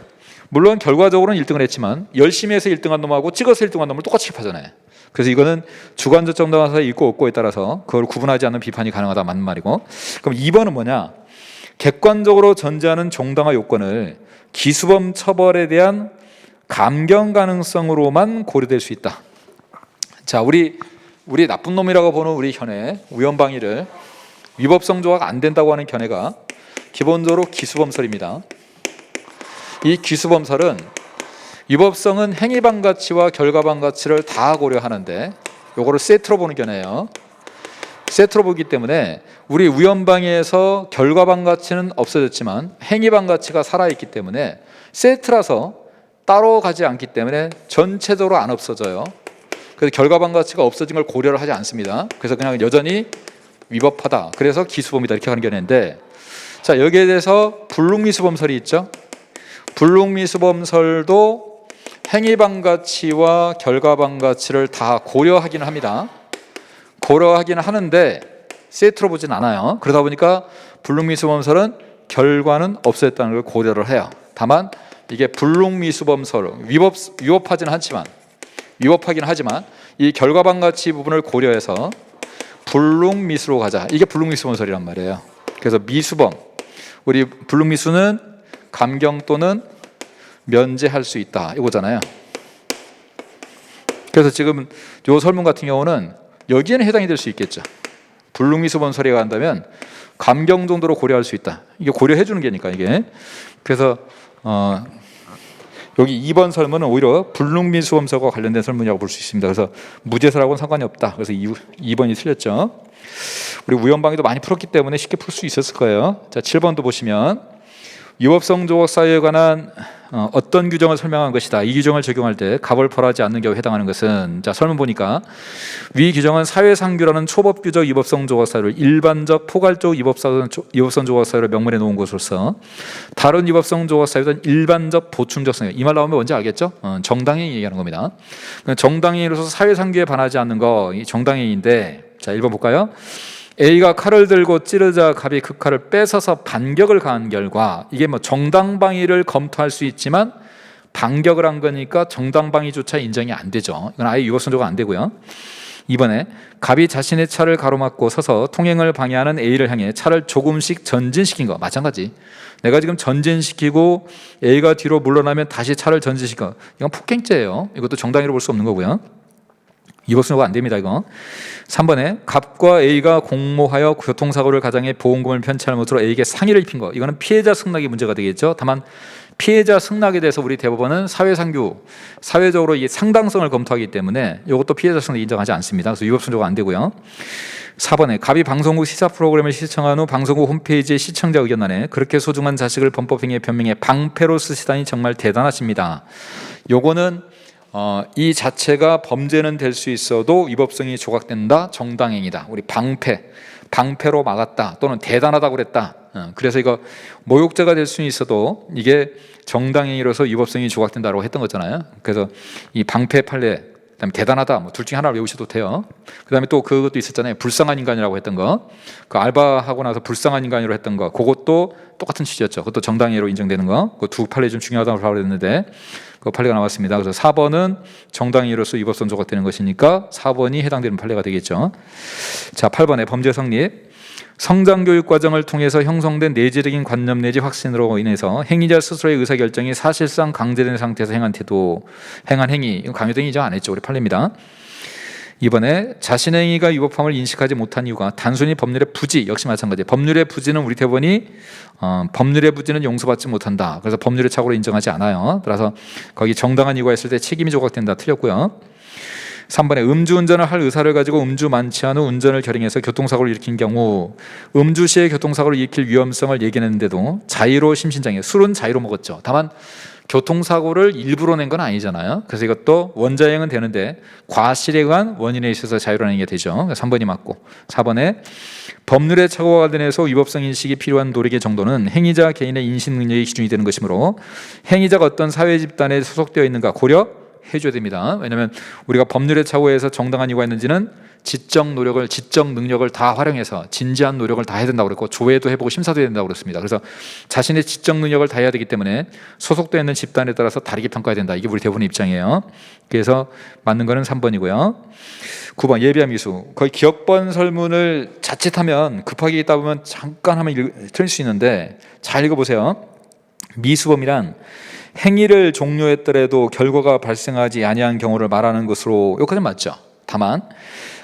물론 결과적으로는 1등을 했지만 열심히 해서 1등한 놈하고 찍어서 1등한 놈을 똑같이 킵하잖아요. 그래서 이거는 주관적 정당화가 있고 없고에 따라서 그걸 구분하지 않는 비판이 가능하다 맞는 말이고. 그럼 2번은 뭐냐? 객관적으로 전제하는 정당화 요건을 기수범 처벌에 대한 감경 가능성으로만 고려될 수 있다. 자, 우리 우리 나쁜 놈이라고 보는 우리 견해, 우연방위를 위법성 조화가 안 된다고 하는 견해가 기본적으로 기수범설입니다. 이 기수범설은 위법성은 행위반 가치와 결과반 가치를 다 고려하는데 요거를 세트로 보는 견해예요. 세트로 보기 때문에 우리 우연방위에서 결과반 가치는 없어졌지만 행위반 가치가 살아있기 때문에 세트라서 따로 가지 않기 때문에 전체적으로 안 없어져요. 그래서 결과반 가치가 없어진 걸 고려를 하지 않습니다. 그래서 그냥 여전히 위법하다. 그래서 기수범이다 이렇게 하는 견해인데, 자 여기에 대해서 불능미수범설이 있죠. 불능미수범설도 행위반 가치와 결과반 가치를 다 고려하기는 합니다. 고려하기는 하는데 세트로 보진 않아요. 그러다 보니까 불능미수범설은 결과는 없어졌다는 걸 고려를 해요. 다만 이게 불능미수범설 위법하지는 위법하긴 하지만 이 결과반 가치 부분을 고려해서 불능미수로 가자. 이게 불능미수범설이란 말이에요. 그래서 미수범, 우리 불능미수는 감경 또는 면제할 수 있다 이거잖아요. 그래서 지금 이 설문 같은 경우는 여기에는 해당이 될 수 있겠죠. 불능미수범설에 간다면 감경 정도로 고려할 수 있다. 이게 고려해 주는 게니까 이게. 그래서 여기 2번 설문은 오히려 불능미수범설과 관련된 설문이라고 볼 수 있습니다. 그래서 무죄설하고는 상관이 없다. 그래서 2번이 틀렸죠. 우리 우연방위도 많이 풀었기 때문에 쉽게 풀 수 있었을 거예요. 자, 7번도 보시면 위법성 조각 사유에 관한 어떤 규정을 설명한 것이다. 이 규정을 적용할 때 갑을 벌하지 않는 경우에 해당하는 것은, 자 설문 보니까 위 규정은 사회상규라는 초법규적 위법성 조각 사유를 일반적 포괄적 위법성 조각 사유로 명문해 놓은 것으로서 다른 위법성 조각 사유는 일반적 보충적 사유. 이 말 나오면 뭔지 알겠죠? 정당행위 얘기하는 겁니다. 정당행위로서 사회상규에 반하지 않는 거 이 정당행위인데, 자 1번 볼까요? A가 칼을 들고 찌르자 갑이 그 칼을 뺏어서 반격을 가한 결과, 이게 뭐 정당방위를 검토할 수 있지만 반격을 한 거니까 정당방위조차 인정이 안 되죠. 이건 아예 위법성조가 안 되고요. 이번에 갑이 자신의 차를 가로막고 서서 통행을 방해하는 A를 향해 차를 조금씩 전진시킨 거 마찬가지. 내가 지금 전진시키고 A가 뒤로 물러나면 다시 차를 전진시킨 거, 이건 폭행죄예요. 이것도 정당히로 볼 수 없는 거고요. 위법성조가 안 됩니다. 이거. 3번에 갑과 A가 공모하여 교통사고를 가장해 보험금을 편취할 것으로 A에게 상해를 입힌 거, 이거는 피해자 승낙이 문제가 되겠죠. 다만 피해자 승낙에 대해서 우리 대법원은 사회상규, 사회적으로 이 상당성을 검토하기 때문에 이것도 피해자 승낙 인정하지 않습니다. 그래서 위법성조가 안 되고요. 4번에 갑이 방송국 시사 프로그램을 시청한 후 방송국 홈페이지에 시청자 의견란에 그렇게 소중한 자식을 범법행위에 변명해 방패로 쓰시다니 정말 대단하십니다. 요거는 이 자체가 범죄는 될 수 있어도 위법성이 조각된다, 정당행위다. 우리 방패로 막았다 또는 대단하다고 그랬다. 그래서 이거 모욕죄가 될 수는 있어도 이게 정당행위로서 위법성이 조각된다고 했던 거잖아요. 그래서 이 방패 판례, 그다음에 대단하다, 뭐 둘 중에 하나를 외우셔도 돼요. 그다음에 또 그것도 있었잖아요. 불쌍한 인간이라고 했던 거, 그 알바하고 나서 불쌍한 인간이라고 했던 거, 그것도 똑같은 취지였죠. 그것도 정당행위로 인정되는 거. 그 두 판례 좀 중요하다고 그랬는데 그 판례가 나왔습니다. 그래서 4번은 정당행위로서 위법성 조각되는 것이니까 4번이 해당되는 판례가 되겠죠. 자, 8번에 범죄 성립. 성장교육 과정을 통해서 형성된 내재적인 관념 내지 확신으로 인해서 행위자 스스로의 의사결정이 사실상 강제된 상태에서 행한 행위, 이건 강요된 행위죠. 안 했죠. 우리 판례입니다. 이번에 자신의 행위가 위법함을 인식하지 못한 이유가 단순히 법률의 부지, 역시 마찬가지. 법률의 부지는 우리 대법원이 법률의 부지는 용서받지 못한다. 그래서 법률의 착오로 인정하지 않아요. 따라서 거기 정당한 이유가 있을 때 책임이 조각된다. 틀렸고요. 3번에 음주운전을 할 의사를 가지고 음주 만취한 후 운전을 결행해서 교통사고를 일으킨 경우 음주 시에 교통사고를 일으킬 위험성을 얘기했는데도 자의로 심신장애, 술은 자의로 먹었죠. 다만 교통사고를 일부러 낸 건 아니잖아요. 그래서 이것도 원자행은 되는데 과실에 의한 원인에 있어서 자의로 낸 게 되죠. 3번이 맞고, 4번에 법률의 착오와 관련해서 위법성 인식이 필요한 노력의 정도는 행위자 개인의 인식 능력이 기준이 되는 것이므로 행위자가 어떤 사회 집단에 소속되어 있는가 고려해줘야 됩니다. 왜냐하면 우리가 법률의 착오에서 정당한 이유가 있는지는 지적 능력을 다 활용해서 진지한 노력을 다 해야 된다고 그랬고, 조회도 해보고 심사도 해야 된다고 그랬습니다. 그래서 자신의 지적 능력을 다 해야 되기 때문에 소속되어 있는 집단에 따라서 다르게 평가해야 된다. 이게 우리 대부분의 입장이에요. 그래서 맞는 거는 3번이고요. 9번 예비한 미수. 거의 기억번 설문을 자칫하면 급하게 읽다 보면 잠깐 하면 틀릴 수 있는데 잘 읽어보세요. 미수범이란 행위를 종료했더라도 결과가 발생하지 아니한 경우를 말하는 것으로, 여기까지 맞죠. 다만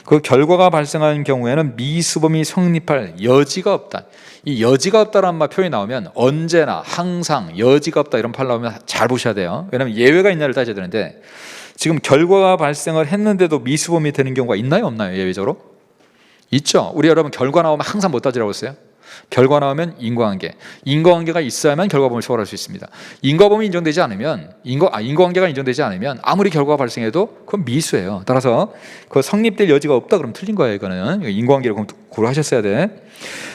그 결과가 발생하는 경우에는 미수범이 성립할 여지가 없다. 이 여지가 없다라는 말 표현이 나오면 언제나 항상 여지가 없다 이런 말 나오면 잘 보셔야 돼요. 왜냐하면 예외가 있냐를 따져야 되는데 지금 결과가 발생을 했는데도 미수범이 되는 경우가 있나요 없나요? 예외적으로? 있죠. 우리 여러분 결과 나오면 항상 뭐 따지라고 했어요? 결과 나오면 인과관계가 있어야만 결과범을 처벌할 수 있습니다. 인과범이 인정되지 않으면 인과관계가 인정되지 않으면 아무리 결과가 발생해도 그건 미수예요. 따라서 그 성립될 여지가 없다 그러면 틀린 거예요. 이거는 인과관계를 고려하셨어야 돼.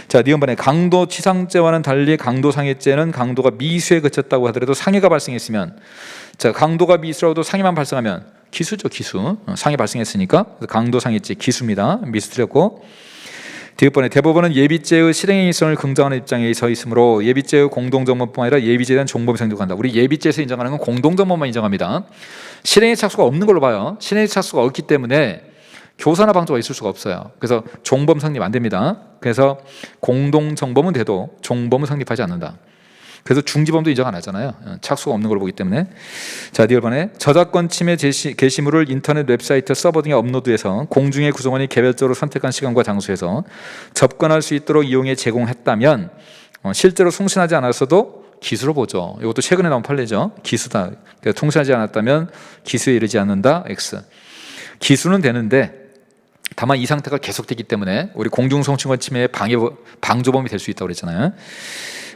자, 니은번에 강도치상죄와는 달리 강도상해죄는 강도가 미수에 그쳤다고 하더라도 상해가 발생했으면, 자, 강도가 미수라도 상해만 발생하면 기수죠. 기수. 상해 발생했으니까 강도상해죄 기수입니다. 미수 틀렸고. 뒷번에 대법원은 예비죄의 실행의 일성을 긍정하는 입장에 서 있으므로 예비죄의 공동정범뿐 아니라 예비죄에 대한 정범이 성립한다. 우리 예비죄에서 인정하는 건 공동정범만 인정합니다. 실행의 착수가 없는 걸로 봐요. 실행의 착수가 없기 때문에 교사나 방조가 있을 수가 없어요. 그래서 종범 성립 안 됩니다. 그래서 공동정범은 돼도 종범은 성립하지 않는다. 그래서 중지범도 인정 안 하잖아요. 착수가 없는 걸 보기 때문에. 자, 뒤번에 저작권 침해 게시물을 인터넷 웹사이트 서버 등에 업로드해서 공중의 구성원이 개별적으로 선택한 시간과 장소에서 접근할 수 있도록 이용해 제공했다면 실제로 송신하지 않았어도 기수로 보죠. 이것도 최근에 나온 판례죠. 기수다. 그러니까 통신하지 않았다면 기수에 이르지 않는다. X. 기수는 되는데 다만 이 상태가 계속되기 때문에 우리 공중성취권 침해의 방조범이 될 수 있다고 그랬잖아요.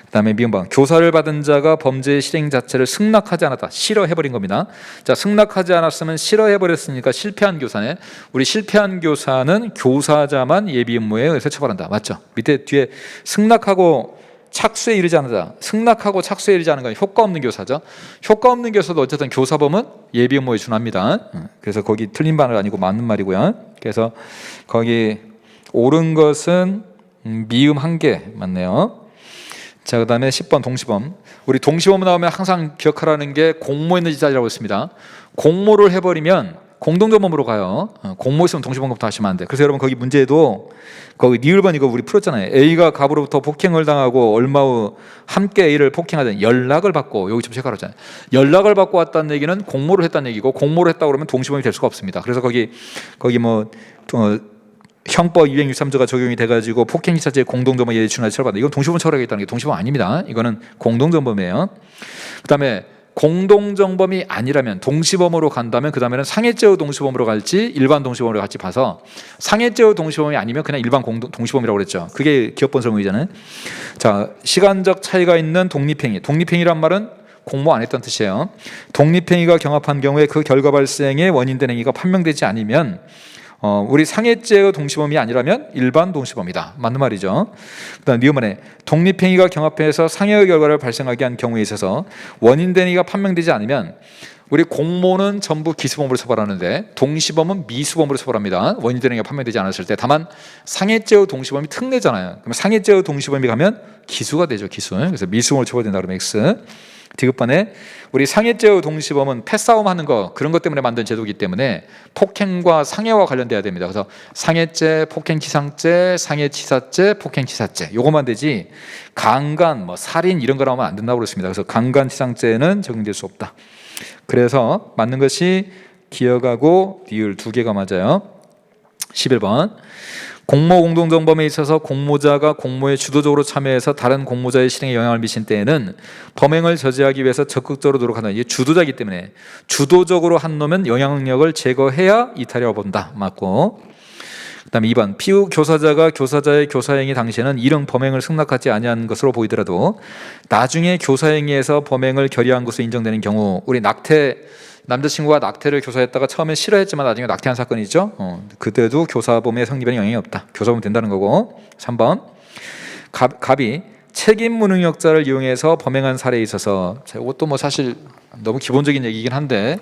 그다음에 미음방 교사를 받은 자가 범죄의 실행 자체를 승낙하지 않았다. 싫어해버린 겁니다. 자, 승낙하지 않았으면 싫어해버렸으니까 실패한 교사네. 우리 실패한 교사는 교사자만 예비 음모에 의해서 처벌한다. 맞죠? 밑에 뒤에 승낙하고 착수에 이르지 않는다. 승낙하고 착수에 이르지 않는 건 효과 없는 교사죠. 효과 없는 교사도 어쨌든 교사범은 예비 음모에 준합니다. 그래서 거기 틀린 말은 아니고 맞는 말이고요. 그래서 거기 옳은 것은 미음 한 개 맞네요. 자, 그 다음에 10번 동시범. 우리 동시범 나오면 항상 기억하라는 게 공모 있는 지자리라고 했습니다. 공모를 해버리면 공동정범으로 가요. 공모 있으면 동시범부터 하시면 안 돼. 그래서 여러분 거기 문제에도 거기 니을번 이거 우리 풀었잖아요. A가 갑으로부터 폭행을 당하고 얼마 후 함께 A를 폭행하던 연락을 받고, 여기 좀 체크하잖아요. 연락을 받고 왔다는 얘기는 공모를 했다는 얘기고, 공모를 했다고 그러면 동시범이 될 수가 없습니다. 그래서 거기 뭐 형법 263조가 적용이 돼가지고 폭행기사죄 공동정범 예외 준하지 처벌받는다. 이건 동시범 처벌하겠다는 게 동시범 아닙니다. 이거는 공동정범이에요. 그 다음에 공동정범이 아니라면 동시범으로 간다면 그 다음에는 상해죄의 동시범으로 갈지 일반 동시범으로 갈지 봐서, 상해죄의 동시범이 아니면 그냥 일반 동시범이라고 그랬죠. 그게 기업본 설명이잖아요. 자, 시간적 차이가 있는 독립행위. 독립행위란 말은 공모 안 했다는 뜻이에요. 독립행위가 경합한 경우에 그 결과 발생의 원인된 행위가 판명되지 않으면 우리 상해죄의 동시범이 아니라면 일반 동시범이다. 맞는 말이죠. 그다음 니은번에 독립행위가 경합해서 상해의 결과를 발생하게 한 경우에 있어서 원인된 행위가 판명되지 않으면 우리 공모는 전부 기수범으로 처벌하는데 동시범은 미수범으로 처벌합니다. 원인된 행위가 판명되지 않았을 때. 다만 상해죄의 동시범이 특례잖아요. 그럼 상해죄의 동시범이 가면 기수가 되죠. 기수. 그래서 미수범으로 처벌된다 그러면 X. 디귿번에 우리 상해죄의 동시범은 패싸움 하는 거, 그런 것 때문에 만든 제도이기 때문에 폭행과 상해와 관련돼야 됩니다. 그래서 상해죄, 폭행치상죄, 상해치사죄, 폭행치사죄 요것만 되지 강간, 뭐 살인 이런 거 나오면 안 된다고 그랬습니다. 그래서 강간치상죄는 적용될 수 없다. 그래서 맞는 것이 기억하고 니을 두 개가 맞아요. 11번 공모 공동정범에 있어서 공모자가 공모에 주도적으로 참여해서 다른 공모자의 실행에 영향을 미친 때에는 범행을 저지하기 위해서 적극적으로 노력한다. 이게 주도자이기 때문에 주도적으로 한 놈은 영향력을 제거해야 이탈이라고 본다. 맞고. 그다음에 2번 피후 교사자가 교사자의 교사행위 당시에는 이런 범행을 승낙하지 아니한 것으로 보이더라도 나중에 교사행위에서 범행을 결의한 것으로 인정되는 경우, 우리 남자친구가 낙태를 교사했다가 처음엔 싫어했지만 나중에 낙태한 사건이 있죠. 그때도 교사범의 성립에는 영향이 없다. 교사범 된다는 거고. 3번 갑이 책임 무능력자를 이용해서 범행한 사례에 있어서, 이것도 뭐 사실 너무 기본적인 얘기긴 한데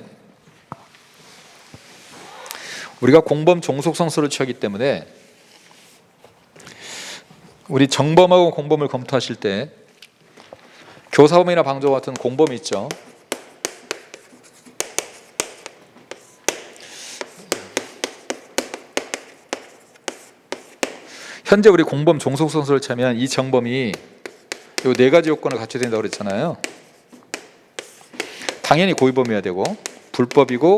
우리가 공범 종속성서를 취하기 때문에 우리 정범하고 공범을 검토하실 때 교사범이나 방조 같은 공범이 있죠. 현재 우리 공범 종속성서를 차면 이 정범이 이 네 가지 요건을 갖춰야 된다고 그랬잖아요. 당연히 고의범이어야 되고, 불법이고,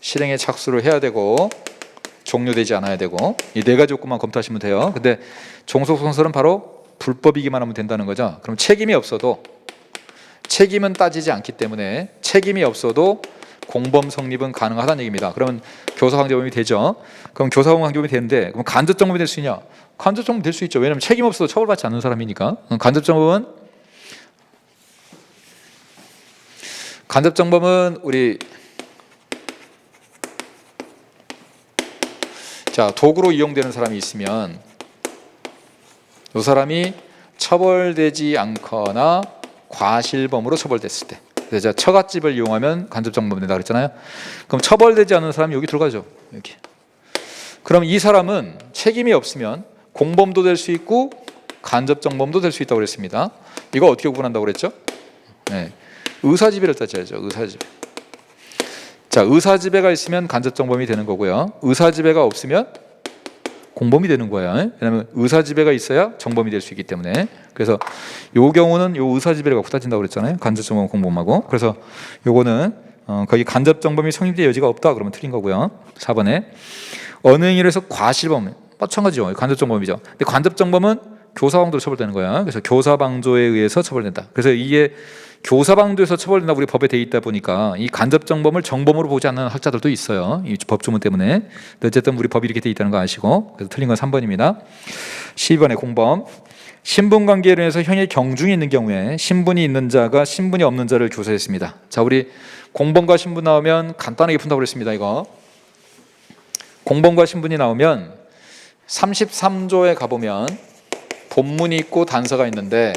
실행에 착수를 해야 되고, 종료되지 않아야 되고 이 네 가지 조건만 검토하시면 돼요. 근데 종속선설은 바로 불법이기만 하면 된다는 거죠. 그럼 책임이 없어도 책임은 따지지 않기 때문에 책임이 없어도 공범 성립은 가능하다는 얘기입니다. 그러면 교사강제범이 되죠. 그럼 교사강제범이 되는데 그럼 간접정범이 될 수 있냐? 간접정범 될 수 있죠. 왜냐하면 책임 없어도 처벌받지 않는 사람이니까. 간접정범은 우리 도구로 이용되는 사람이 있으면 이 사람이 처벌되지 않거나 과실범으로 처벌됐을 때, 그래서 처갓집을 이용하면 간접정범이 된다 그랬잖아요. 그럼 처벌되지 않는 사람이 여기 들어가죠. 이렇게. 그럼 이 사람은 책임이 없으면 공범도 될 수 있고 간접정범도 될 수 있다고 그랬습니다. 이거 어떻게 구분한다고 그랬죠? 네. 의사지배를 따져야죠. 의사지배. 의사지배가 있으면 간접정범이 되는 거고요. 의사지배가 없으면 공범이 되는 거예요. 왜냐하면 의사지배가 있어야 정범이 될 수 있기 때문에. 그래서 요 경우는 요 의사지배를 갖고 따진다고 그랬잖아요. 간접정범, 공범하고. 그래서 요거는 거기 간접정범이 성립될 여지가 없다 그러면 틀린 거고요. 4번에 어느 행위에서 과실범, 마찬가지죠. 간접정범이죠. 근데 간접정범은 교사방조로 처벌되는 거야. 그래서 교사방조에 의해서 처벌된다. 그래서 이게 교사방조에서 처벌된다고 우리 법에 돼 있다 보니까 이 간접정범을 정범으로 보지 않는 학자들도 있어요. 이 법조문 때문에. 어쨌든 우리 법이 이렇게 돼 있다는 거 아시고. 그래서 틀린 건 3번입니다. 12번에 공범. 신분관계에 인해서 형의 경중이 있는 경우에 신분이 있는 자가 신분이 없는 자를 교사했습니다. 우리 공범과 신분 나오면 간단하게 푼다고 그랬습니다. 이거 공범과 신분이 나오면 33조에 가보면 본문이 있고 단서가 있는데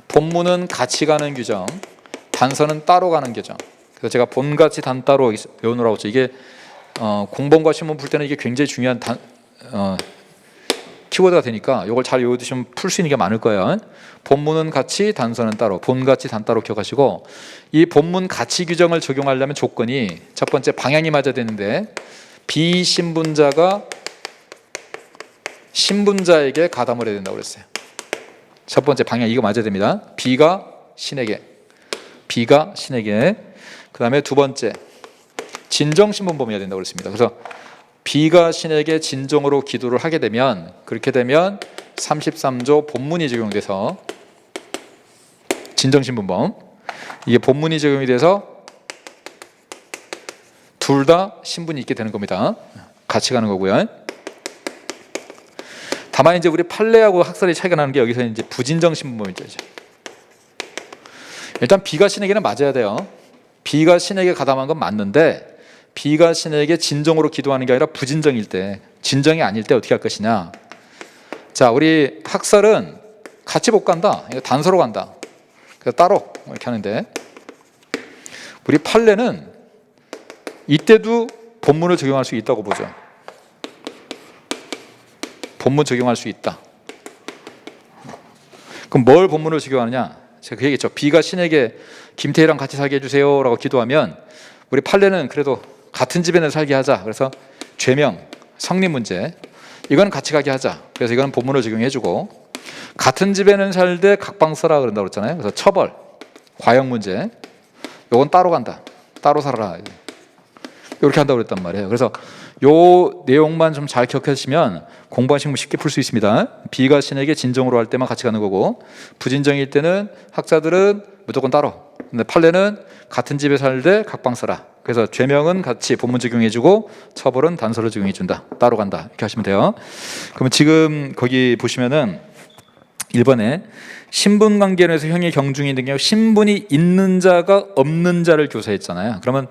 본문은 같이 가는 규정, 단서는 따로 가는 규정. 그래서 제가 본같이 단따로 외우느라고 했죠. 이게 공범과 신분 풀 때는 이게 굉장히 중요한 키워드가 되니까 이걸 잘 외워두시면 풀 수 있는 게 많을 거예요. 본문은 같이, 단서는 따로. 본같이, 단따로 기억하시고, 이 본문 가치 규정을 적용하려면 조건이 첫 번째 방향이 맞아야 되는데 비신분자가 신분자에게 가담을 해야 된다고 그랬어요. 첫 번째 방향 이거 맞아야 됩니다. B가 신에게, 그 다음에 두 번째 진정신분범이어야 된다고 그랬습니다. 그래서 B가 신에게 진정으로 기도를 하게 되면, 그렇게 되면 33조 본문이 적용돼서 진정신분범, 이게 본문이 적용이 돼서 둘 다 신분이 있게 되는 겁니다. 같이 가는 거고요. 다만 이제 우리 판례하고 학설의 차이가 나는 게 여기서 이제 부진정 신분범이죠. 일단 B가 신에게는 맞아야 돼요. B가 신에게 가담한 건 맞는데 B가 신에게 진정으로 기도하는 게 아니라 부진정일 때, 진정이 아닐 때 어떻게 할 것이냐. 우리 학설은 같이 못 간다. 이거 단서로 간다. 그래서 따로 이렇게 하는데 우리 판례는 이때도 본문을 적용할 수 있다고 보죠. 본문 적용할 수 있다. 그럼 뭘 본문을 적용하느냐? 제가 그 얘기했죠. B가 신에게 김태희랑 같이 살게 해주세요 라고 기도하면 우리 판례는 그래도 같은 집에 내 살게 하자. 그래서 죄명, 성립 문제 이건 같이 가게 하자. 그래서 이건 본문을 적용해주고, 같은 집에는 살되 각방 써라 그런다고 그랬잖아요. 그래서 처벌, 과형 문제 이건 따로 간다. 따로 살아라. 이렇게 한다고 그랬단 말이에요. 그래서 요 내용만 좀 잘 기억하시면 공부하시면 쉽게 풀 수 있습니다. B가 신에게 진정으로 할 때만 같이 가는 거고, 부진정일 때는 학자들은 무조건 따로. 근데 판례는 같은 집에 살되 각방 써라. 그래서 죄명은 같이 본문 적용해주고 처벌은 단서를 적용해준다. 따로 간다. 이렇게 하시면 돼요. 그러면 지금 거기 보시면은 1번에 신분관계에서 형의 경중이 있는 경우 신분이 있는 자가 없는 자를 교사했잖아요. 그러면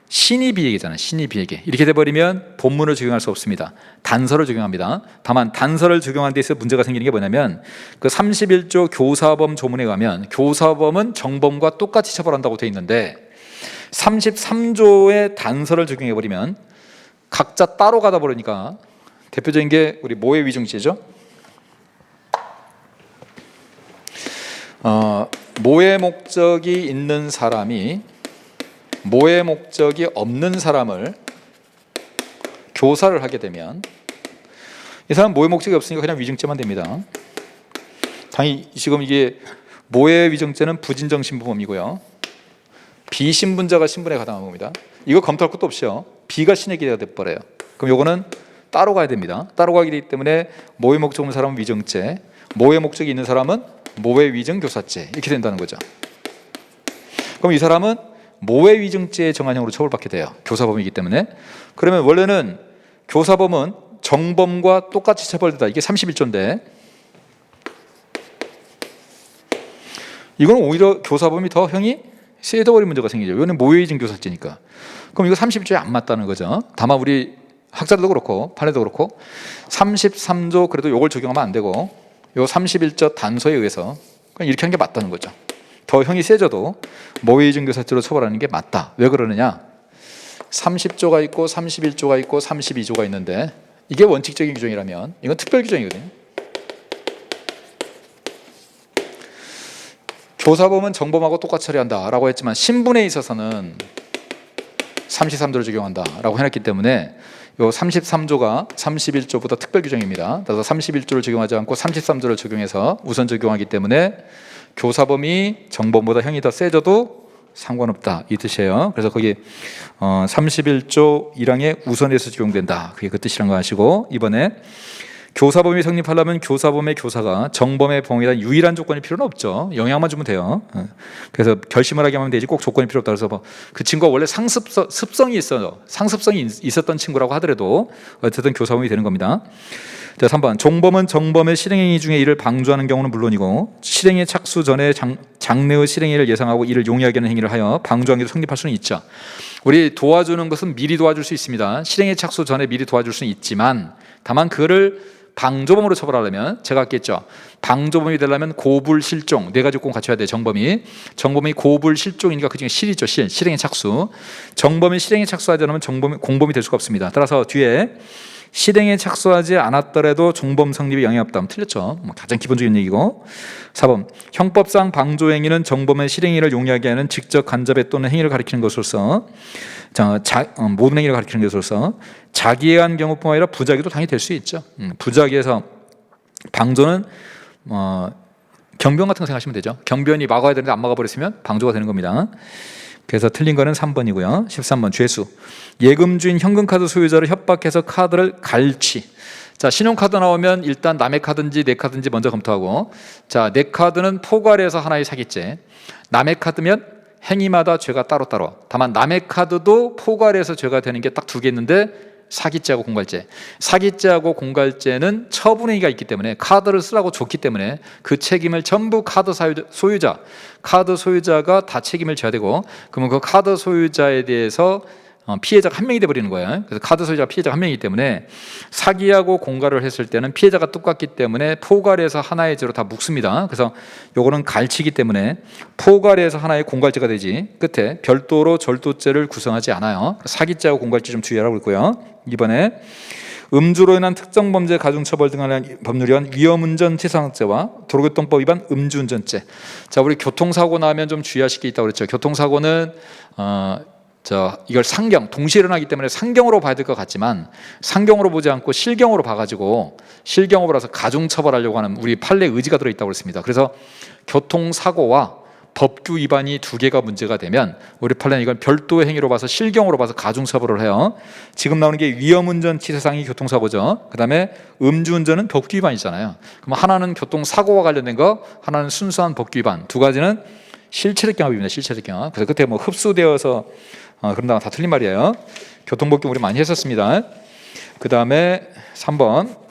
신이 비에게잖아요. 신이 비에게. 이렇게 돼버리면 본문을 적용할 수 없습니다. 단서를 적용합니다. 다만 단서를 적용하는 데 있어서 문제가 생기는 게 뭐냐면 그 31조 교사범 조문에 가면 교사범은 정범과 똑같이 처벌한다고 돼 있는데 33조의 단서를 적용해버리면 각자 따로 가다 버리니까 대표적인 게 우리 모해 위증죄죠. 모해 목적이 있는 사람이 모해 목적이 없는 사람을 교사를 하게 되면 이 사람 모해 목적이 없으니까 그냥 위증죄만 됩니다. 당연히 지금 이게 모해 위증죄는 부진정 신분범이고요. 비신분자가 신분에 가담한 겁니다. 이거 검토할 것도 없이요. B가 신에게 돼버려요. 그럼 요거는 따로 가야 됩니다. 따로 가기 때문에 모의 목적 없는 사람은 위정죄, 모의 목적이 있는 사람은 모의 위정 교사죄 이렇게 된다는 거죠. 그럼 이 사람은 모의 위정죄의 정한형으로 처벌받게 돼요. 교사범이기 때문에. 그러면 원래는 교사범은 정범과 똑같이 처벌된다. 이게 31조인데 이거는 오히려 교사범이 더 형이 세져버린 문제가 생기죠. 이거는 모의 위정 교사죄니까. 그럼 이거 31조에 안 맞다는 거죠. 다만 우리 학자들도 그렇고 판례도 그렇고 33조 그래도 이걸 적용하면 안 되고 요 31조 단서에 의해서 그냥 이렇게 하는 게 맞다는 거죠. 더 형이 세져도 모의 위정 교사죄로 처벌하는 게 맞다. 왜 그러느냐? 30조가 있고 31조가 있고 32조가 있는데 이게 원칙적인 규정이라면 이건 특별 규정이거든요. 교사범은 정범하고 똑같이 처리한다라고 했지만 신분에 있어서는 33조를 적용한다라고 해놨기 때문에 요 33조가 31조보다 특별 규정입니다. 그래서 31조를 적용하지 않고 33조를 적용해서 우선 적용하기 때문에 교사범이 정범보다 형이 더 세져도 상관없다 이 뜻이에요. 그래서 거기 31조 1항에 우선해서 적용된다. 그게 그 뜻이란 거 아시고 이번에 교사범이 성립하려면 교사범의 교사가 정범의 범에 대한 유일한 조건일 필요는 없죠. 영향만 주면 돼요. 그래서 결심을 하게 하면 되지 꼭 조건이 필요 없다. 그래서 그 친구가 원래 상습성이 있었던 친구라고 하더라도 어쨌든 교사범이 되는 겁니다. 자, 3번 종범은 정범의 실행행위 중에 이를 방조하는 경우는 물론이고 실행의 착수 전에 장래의 실행행위를 예상하고 이를 용이하게 하는 행위를 하여 방조한 게도 성립할 수는 있죠. 우리 도와주는 것은 미리 도와줄 수 있습니다. 실행의 착수 전에 미리 도와줄 수는 있지만 다만 그거를 방조범으로 처벌하려면 제가 아꼈죠. 방조범이 되려면 고불 실종 네 가지 조건 갖춰야 돼. 정범이 고불 실종이니까 그중에 실이죠. 실행의 착수. 정범이 실행에 착수하지 않으면 공범이 될 수가 없습니다. 따라서 뒤에 실행에 착수하지 않았더라도 종범 성립이 영향이 없다면 틀렸죠. 가장 기본적인 얘기고. 4번 형법상 방조행위는 정범의 실행행위를 용이하게 하는 직접 간접에 또는 행위를 가리키는 것으로서 모든 행위를 가리키는 것으로서 자기에 의한 경우뿐만 아니라 부작위도 당연히 될 수 있죠. 부작위에서 방조는 경비원 같은 거 생각하시면 되죠. 경비원이 막아야 되는데 안 막아버렸으면 방조가 되는 겁니다. 그래서 틀린 거는 3번이고요. 13번 죄수 예금주인 현금카드 소유자를 협박해서 카드를 갈취. 자, 신용카드 나오면 일단 남의 카드인지 내 카드인지 먼저 검토하고, 자, 내 카드는 포괄해서 하나의 사기죄, 남의 카드면 행위마다 죄가 따로따로. 다만 남의 카드도 포괄해서 죄가 되는 게 딱 두 개 있는데 사기죄하고 공갈죄. 사기죄하고 공갈죄는 처분행위가 있기 때문에 카드를 쓰라고 줬기 때문에 그 책임을 전부 카드 소유자가 다 책임을 져야 되고, 그러면 그 카드 소유자에 대해서 피해자가 한 명이 돼버리는 거예요. 그래서 카드 소유자가 피해자가 한 명이기 때문에 사기하고 공갈을 했을 때는 피해자가 똑같기 때문에 포괄해서 하나의 죄로 다 묶습니다. 그래서 요거는 갈치기 때문에 포괄해서 하나의 공갈죄가 되지 끝에 별도로 절도죄를 구성하지 않아요. 사기죄하고 공갈죄 좀 주의하라고 했고요. 이번에 음주로 인한 특정 범죄 가중처벌 등을 법률에 의한 위험운전 치상죄와 도로교통법 위반 음주운전죄. 자, 우리 교통사고 나면 좀 주의하실 게 있다고 그랬죠. 교통사고는 이걸 동시에 일어나기 때문에 상경으로 봐야 될 것 같지만 상경으로 보지 않고 실경으로 봐가지고 실경으로 봐서 가중처벌하려고 하는 우리 판례 의지가 들어있다고 그랬습니다. 그래서 교통사고와 법규 위반이 두 개가 문제가 되면 우리 판례는 이걸 별도의 행위로 봐서 실경으로 봐서 가중처벌을 해요. 지금 나오는 게 위험운전 치사상이 교통사고죠. 그 다음에 음주운전은 법규 위반이잖아요. 그럼 하나는 교통사고와 관련된 거, 하나는 순수한 법규 위반. 두 가지는 실체적 경합입니다. 실체적 경합. 그래서 그때 흡수되어서 그런 다음 다 틀린 말이에요. 교통법규 우리 많이 했었습니다. 그 다음에 3번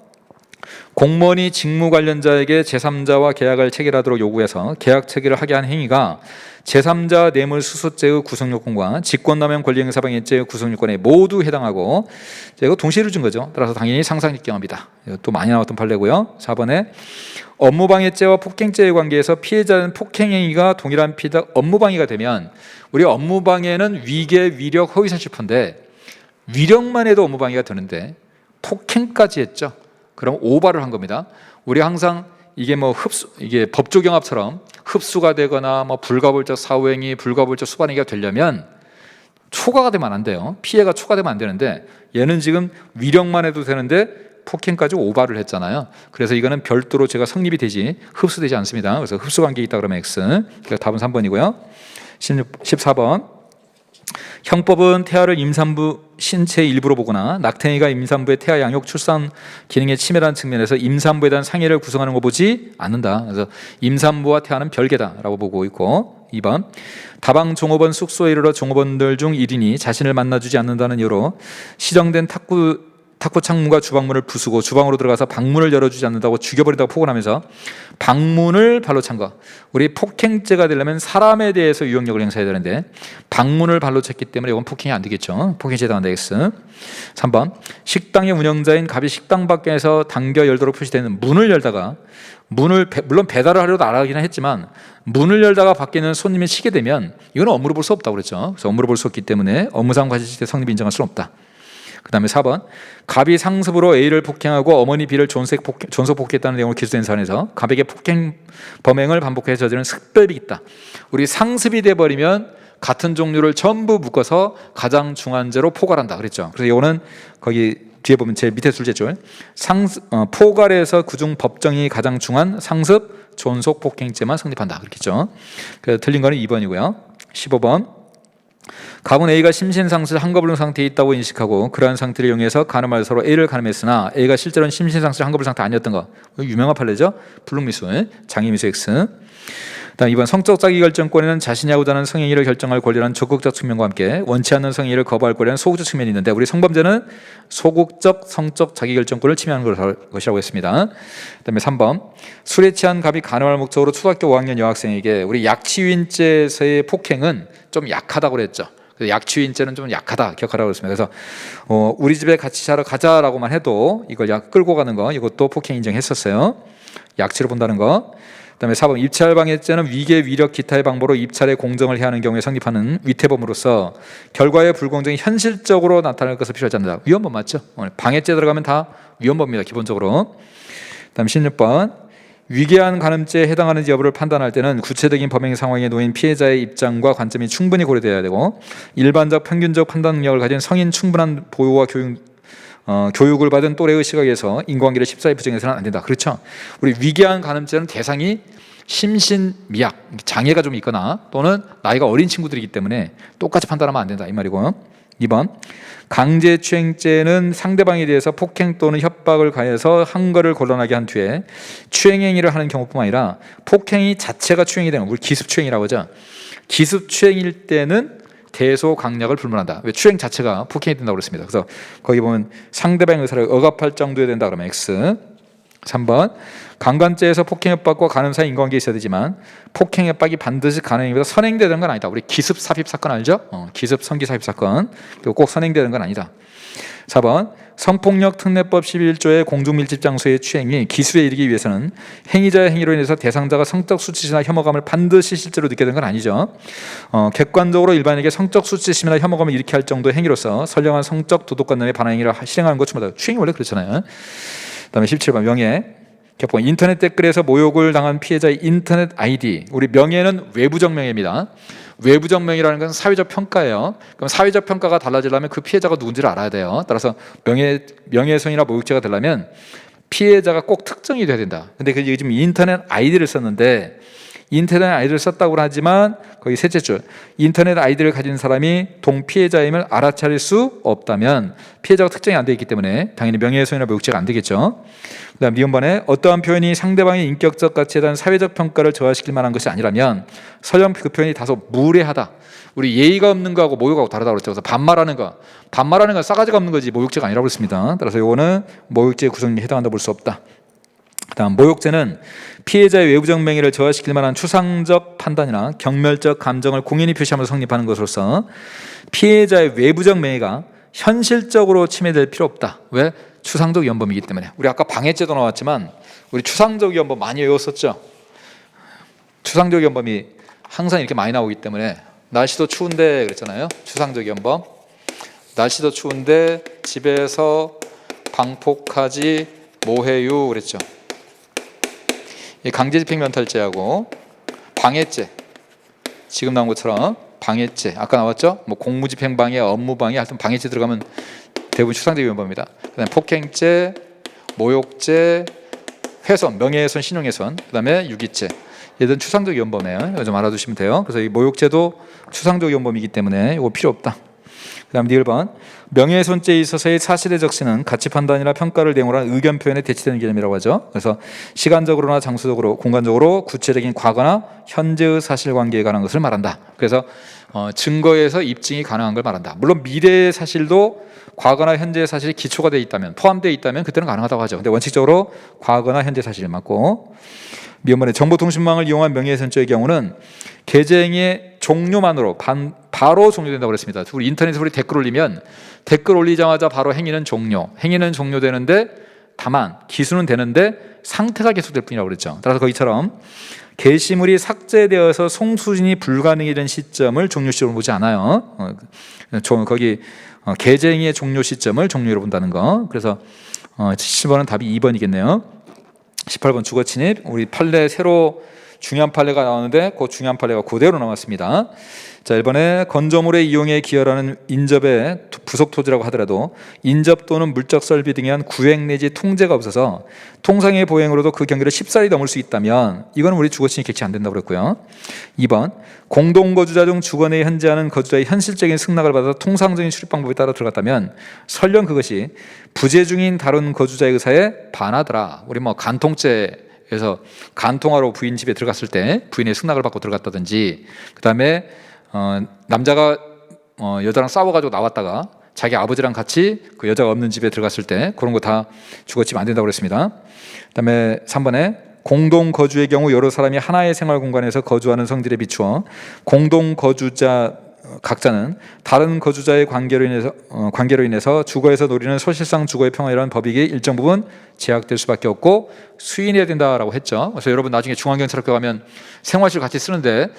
공무원이 직무 관련자에게 제3자와 계약을 체결하도록 요구해서 계약 체결을 하게 한 행위가 제3자 뇌물수수죄의 구성요건과 직권남용 권리행사방해죄의 구성요건에 모두 해당하고, 이거 동시에 이루어진 거죠. 따라서 당연히 상상익경합니다. 또 많이 나왔던 판례고요. 4번에 업무방해죄와 폭행죄의 관계에서 피해자는 폭행행위가 동일한 피해자 업무방해가 되면, 우리 업무방해는 위계, 위력, 허위사실포인데 위력만 해도 업무방해가 되는데 폭행까지 했죠. 그럼 오바를 한 겁니다. 우리 항상 이게 이게 법조경합처럼 흡수가 되거나 불가불적 사후행위, 불가불적 수반행위가 되려면 초과가 되면 안 돼요. 피해가 초과되면 안 되는데 얘는 지금 위력만 해도 되는데 폭행까지 오바를 했잖아요. 그래서 이거는 별도로 죄가 성립이 되지 흡수되지 않습니다. 그래서 흡수관계가 있다 그러면 X. 그러니까 답은 3번이고요. 14번 형법은 태아를 임산부 신체의 일부로 보거나 낙태행위가 임산부의 태아 양육 출산 기능에 침해라는 측면에서 임산부에 대한 상해를 구성하는 거 보지 않는다. 그래서 임산부와 태아는 별개다라고 보고 있고, 2번 다방 종업원 숙소에 이르러 종업원들 중 1인이 자신을 만나주지 않는다는 이유로 시정된 탁구 창문과 주방문을 부수고 주방으로 들어가서 방문을 열어주지 않는다고 죽여버린다고 폭언하면서 방문을 발로 찬 것. 우리 폭행죄가 되려면 사람에 대해서 유형력을 행사해야 되는데 방문을 발로 찼기 때문에 이건 폭행이 안 되겠죠. 폭행죄 해당한다. X. 3번 식당의 운영자인 갑이 식당 밖에서 당겨 열도록 표시되는 문을 열다가 문을 물론 배달을 하려고 나가기는 했지만 문을 열다가 밖에 있는 손님이 치게 되면 이건 업무로 볼 수 없다고 그랬죠. 그래서 업무로 볼 수 없기 때문에 업무상 과실치대 성립 인정할 수는 없다. 그 다음에 4번 갑이 상습으로 A를 폭행하고 어머니 B를 존속 폭행했다는 내용으로 기소된 사안에서 갑에게 폭행 범행을 반복해서 저지른 습별이 있다. 우리 상습이 돼버리면 같은 종류를 전부 묶어서 가장 중한 죄로 포괄한다 그랬죠. 그래서 이거는 거기 뒤에 보면 제일 밑에 둘째죠. 포괄해서 그중 법정이 가장 중한 상습 존속 폭행죄만 성립한다 그랬겠죠. 그래서 틀린 거는 2번이고요. 15번 갑은 A가 심신상실 한거불능 상태에 있다고 인식하고 그러한 상태를 이용해서 가늠하여 서로 A를 가늠했으나 A가 실제로는 심신상실 한거불능 상태 아니었던 것. 유명한 판례죠. 불능미수, 장애미수 X. 다음 2번 성적 자기결정권에는 자신이 하고자 하는 성행위를 결정할 권리라는 적극적 측면과 함께 원치 않는 성행위를 거부할 권리라는 소극적 측면이 있는데 우리 성범죄는 소극적 성적 자기결정권을 침해하는 것이라고 했습니다. 그다음에 3번 술에 취한 갑이 가늠할 목적으로 초등학교 5학년 여학생에게 우리 약취유인죄에서의 폭행은 좀 약하다고 그랬죠. 약취유인죄는 좀 약하다 기억하라고 그랬습니다. 그래서 우리 집에 같이 자러 가자라고만 해도 이걸 약 끌고 가는 거 이것도 폭행 인정했었어요. 약취로 본다는 거. 그다음에 4번 입찰 방해죄는 위계, 위력, 기타의 방법으로 입찰의 공정을 해하는 경우에 성립하는 위태범으로서 결과의 불공정이 현실적으로 나타날 것을 필요하지 않는다. 위헌범 맞죠? 방해죄 들어가면 다 위헌범입니다. 기본적으로. 그다음 16번 위계한 간음죄에 해당하는지 여부를 판단할 때는 구체적인 범행 상황에 놓인 피해자의 입장과 관점이 충분히 고려되어야 되고 일반적 평균적 판단 능력을 가진 성인 충분한 보호와 교육을 받은 또래의 시각에서 인과관계를 쉽사리 부정해서는 안 된다. 그렇죠? 우리 위계한 간음죄는 대상이 심신미약, 장애가 좀 있거나 또는 나이가 어린 친구들이기 때문에 똑같이 판단하면 안 된다 이 말이고요. 2번 강제추행죄는 상대방에 대해서 폭행 또는 협박을 가해서 한거를 곤란하게 한 뒤에 추행행위를 하는 경우뿐만 아니라 폭행이 자체가 추행이 되는 우리 기습추행이라고 하죠. 기습추행일 때는 대소강약을 불문한다. 왜 추행 자체가 폭행이 된다고 그랬습니다. 그래서 거기 보면 상대방의 의사를 억압할 정도에 된다 그러면 X. 3번 강간죄에서 폭행 협박과 간음 사이 인과관계 있어야 되지만 폭행 협박이 반드시 간음행위보다 선행되는 건 아니다. 우리 기습 삽입 사건 알죠? 기습 성기 삽입 사건 그리고 꼭 선행되는 건 아니다. 4번 성폭력 특례법 11조의 공중밀집 장소의 추행이 기술에 이르기 위해서는 행위자의 행위로 인해서 대상자가 성적 수치심이나 혐오감을 반드시 실제로 느끼게 되는 건 아니죠. 객관적으로 일반에게 성적 수치심이나 혐오감을 일으키게 할 정도의 행위로서 선량한 성적 도덕관념에 반한 행위를 실행하는 것 충분하다. 추행이 원래 그렇잖아요. 그다음에 17번 명예 개포 인터넷 댓글에서 모욕을 당한 피해자의 인터넷 아이디. 우리 명예는 외부적 명예입니다. 외부적 명예라는 건 사회적 평가예요. 그럼 사회적 평가가 달라지려면 그 피해자가 누군지를 알아야 돼요. 따라서 명예훼손이나 모욕죄가 되려면 피해자가 꼭 특정이 돼야 된다. 근데 그 지금 인터넷 아이디를 썼는데 인터넷 아이디를 썼다고 하지만 거기 셋째 줄 인터넷 아이디를 가진 사람이 동피해자임을 알아차릴 수 없다면 피해자가 특정이 안 되어 있기 때문에 당연히 명예훼손이나 모욕죄가 안 되겠죠. 그다음 니은번에 어떠한 표현이 상대방의 인격적 가치에 대한 사회적 평가를 저하시킬 만한 것이 아니라면 설령 그 표현이 다소 무례하다. 우리 예의가 없는 거하고 모욕하고 다르다고 그랬죠. 그래서 반말하는 건 싸가지가 없는 거지 모욕죄가 아니라고 그랬습니다. 따라서 이거는 모욕죄 구성에 해당한다 볼 수 없다. 그다음 모욕죄는 피해자의 외부적 명예를 저하시킬 만한 추상적 판단이나 경멸적 감정을 공연히 표시하면서 성립하는 것으로서 피해자의 외부적 명예가 현실적으로 침해될 필요 없다. 왜? 추상적 위헌범이기 때문에. 우리 아까 방해죄도 나왔지만 우리 추상적 위헌범 많이 외웠었죠. 추상적 위헌범이 항상 이렇게 많이 나오기 때문에 날씨도 추운데 그랬잖아요. 추상적 위헌범. 날씨도 추운데 집에서 방폭하지 뭐해요 그랬죠. 강제집행면탈죄하고 방해죄 지금 나온 것처럼 방해죄 아까 나왔죠? 뭐 공무집행방해, 업무방해 하여튼 방해죄 들어가면 대부분 추상적 위헌범입니다. 그다음에 폭행죄, 모욕죄, 훼손, 명예훼손, 신용훼손, 그다음에 유기죄 얘들은 추상적 위헌범이에요. 이거 좀 알아두시면 돼요. 그래서 이 모욕죄도 추상적 위헌범이기 때문에 이거 필요 없다. 그다음 1번 명예훼손죄에 있어서의 사실의 적시는 가치 판단이나 평가를 내용으로 한 의견 표현에 대치되는 개념이라고 하죠. 그래서 시간적으로나 장소적으로 공간적으로 구체적인 과거나 현재의 사실관계에 관한 것을 말한다. 그래서 증거에서 입증이 가능한 걸 말한다. 물론 미래의 사실도 과거나 현재의 사실이 기초가 되어 있다면, 포함되어 있다면 그때는 가능하다고 하죠. 근데 원칙적으로 과거나 현재 사실이 맞고, 미연번에 정보통신망을 이용한 명예훼손죄의 경우는 계정의 종료만으로 바로 종료된다고 그랬습니다. 우리 인터넷에 우리 댓글 올리면 댓글 올리자마자 바로 행위는 종료, 행위는 종료되는데 다만 기수는 되는데 상태가 계속될 뿐이라고 그랬죠. 따라서 거기처럼 게시물이 삭제되어서 송수진이 불가능이 된 시점을 종료 시점으로 보지 않아요. 거기 계정의 종료 시점을 종료로 본다는 거. 그래서 7번은 답이 2번이겠네요. 18번 주거 침입. 우리 판례 새로 중요한 판례가 나오는데 그 중요한 판례가 그대로 나왔습니다. 자, 1번에 건조물의 이용에 기여하는 인접의 부속 토지라고 하더라도 인접 또는 물적 설비 등에 의한 구획 내지 통제가 없어서 통상의 보행으로도 그 경계를 10살이 넘을 수 있다면 이건 우리 주거 침입 객치 안 된다고 그랬고요. 2번 공동거주자 중 주거 내에 현재하는 거주자의 현실적인 승낙을 받아서 통상적인 출입 방법에 따라 들어갔다면 설령 그것이 부재 중인 다른 거주자의 의사에 반하더라. 우리 간통죄에서 간통하러 부인 집에 들어갔을 때 부인의 승낙을 받고 들어갔다든지, 그 다음에 남자가 여자랑 싸워가지고 나왔다가 자기 아버지랑 같이 그 여자가 없는 집에 들어갔을 때 그런 거 다 주거침입 안 된다고 그랬습니다. 그다음에 3번에 공동 거주의 경우 여러 사람이 하나의 생활 공간에서 거주하는 성질에 비추어 공동 거주자 각자는 다른 거주자의 관계로 인해서 주거에서 노리는 소실상 주거의 평화라는 법익이 일정 부분 제약될 수밖에 없고 수인해야 된다라고 했죠. 그래서 여러분 나중에 중앙경찰학교 가면 생활실 같이 쓰는데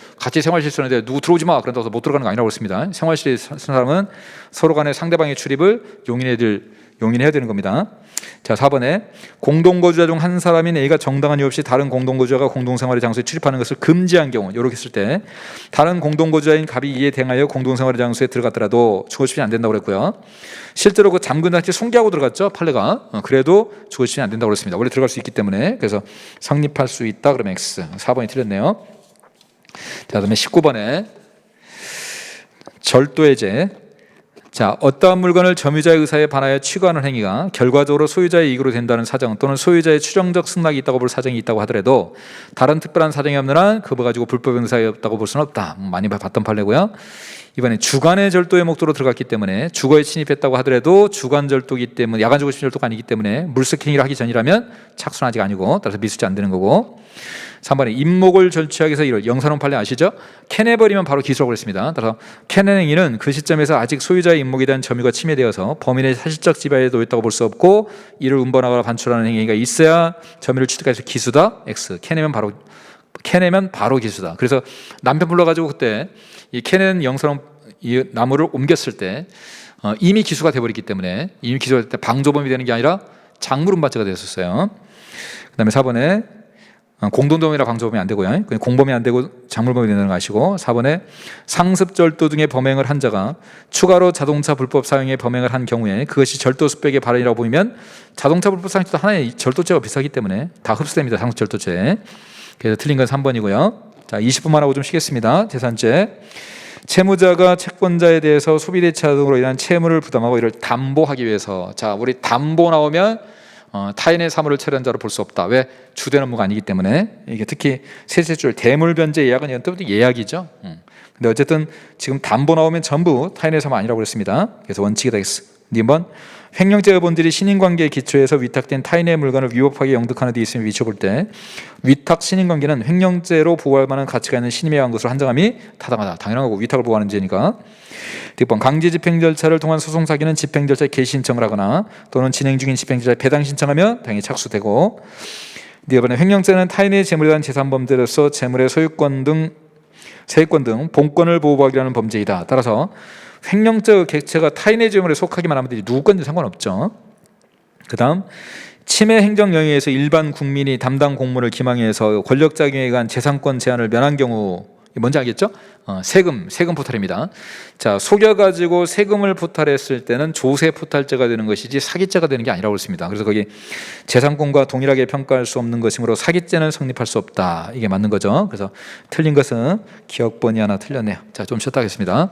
누구 들어오지 마 그런다고 못 들어가는 거 아니라고 했습니다. 생활실에 쓰는 사람은 서로 간에 상대방의 출입을 용인해야 되는 겁니다. 자, 4번에 공동거주자 중 한 사람인 A가 정당한 이유 없이 다른 공동거주자가 공동생활의 장소에 출입하는 것을 금지한 경우, 이렇게 했을 때 다른 공동거주자인 갑이 이에 대응하여 공동생활의 장소에 들어갔더라도 주거침입이 안 된다고 그랬고요. 실제로 그 잠근 장치 손괴하고 들어갔죠, 판례가. 그래도 주거침입이 안 된다고 그랬습니다. 원래 들어갈 수 있기 때문에. 그래서 성립할 수 있다 그러면 X. 4번이 틀렸네요. 자, 그다음에 19번에 절도해제. 자, 어떠한 물건을 점유자의 의사에 반하여 취득하는 행위가 결과적으로 소유자의 이익으로 된다는 사정 또는 소유자의 추정적 승낙이 있다고 볼 사정이 있다고 하더라도 다른 특별한 사정이 없는 한 그거 가지고 불법 행사가 없다고 볼 수는 없다. 많이 봤던 판례고요. 이번에 주관의 절도의 목적으로 들어갔기 때문에 주거에 침입했다고 하더라도 주관 절도이기 때문에 야간 주거 침입 절도가 아니기 때문에 물색 행위를 하기 전이라면 착수는 아직 아니고 따라서 미수지 안 되는 거고. 3번에 임목을 절취하기 위해서 이를 영산원 판례 아시죠? 캐내버리면 바로 기소라고 했습니다. 따라서 캐내 행위는 그 시점에서 아직 소유자의 임목에 대한 점유가 침해되어서 범인의 사실적 지배에 놓였다고 볼 수 없고 이를 운반하거나 반출하는 행위가 있어야 점유를 취득해서 기수다. X. 캐내면 바로 기수다. 그래서 남편 불러가지고 그때 이 캐낸 영산원 이 나무를 옮겼을 때 이미 기수가 돼버렸기 때문에 이미 기수가 될 때 방조범이 되는 게 아니라 장물운반죄가 되었었어요. 그 다음에 4번에 공동범이라 방조범이 안 되고요. 공범이 안 되고 작물범이 되는 거 아시고. 4번에 상습절도 등의 범행을 한 자가 추가로 자동차 불법 사용에 범행을 한 경우에 그것이 절도 수백의 발언이라고 보이면 자동차 불법 사용도 하나의 절도죄와 비슷하기 때문에 다 흡수됩니다. 상습절도죄. 그래서 틀린 건 3번이고요. 자, 20분만 하고 좀 쉬겠습니다. 재산죄. 채무자가 채권자에 대해서 소비대차 등으로 인한 채무를 부담하고 이를 담보하기 위해서. 자, 우리 담보 나오면 타인의 사물을 처리한 자로 볼 수 없다. 왜? 주된 업무가 아니기 때문에. 이게 특히 세세줄 대물변제 예약은 이건 또 예약이죠. 근데 어쨌든 지금 담보 나오면 전부 타인의 사물 아니라고 그랬습니다. 그래서 원칙이 되겠어. 2번 횡령죄의 본질이 신인관계에 기초해서 위탁된 타인의 물건을 위법하게 영득하는 데 있으면 비춰볼 때 위탁 신인관계는 횡령죄로 보호할 만한 가치가 있는 신임에 의한 것으로 한정함이 타당하다. 당연한 거고 위탁을 보호하는 죄니까. 6번 강제 집행 절차를 통한 소송 사기는 집행 절차에 개시 신청을 하거나 또는 진행 중인 집행 절차에 배당 신청하면 당연히 착수되고. 이번에 횡령죄는 타인의 재물에 대한 재산범죄로서 재물의 소유권 등 세권 등 본권을 보호하기 위한 범죄이다. 따라서 횡령죄의 객체가 타인의 재물에 속하기만 하면 되지 누구 건지 상관없죠. 그 다음 침해 행정 영역에서 일반 국민이 담당 공무를 기망해서 권력작용에 의한 재산권 제한을 면한 경우 뭔지 알겠죠? 세금 포탈입니다. 자, 속여가지고 세금을 포탈했을 때는 조세 포탈죄가 되는 것이지 사기죄가 되는 게 아니라고 했습니다. 그래서 거기 재산권과 동일하게 평가할 수 없는 것이므로 사기죄는 성립할 수 없다. 이게 맞는 거죠. 그래서 틀린 것은 기억번이 하나 틀렸네요. 자, 좀 쉬었다 하겠습니다.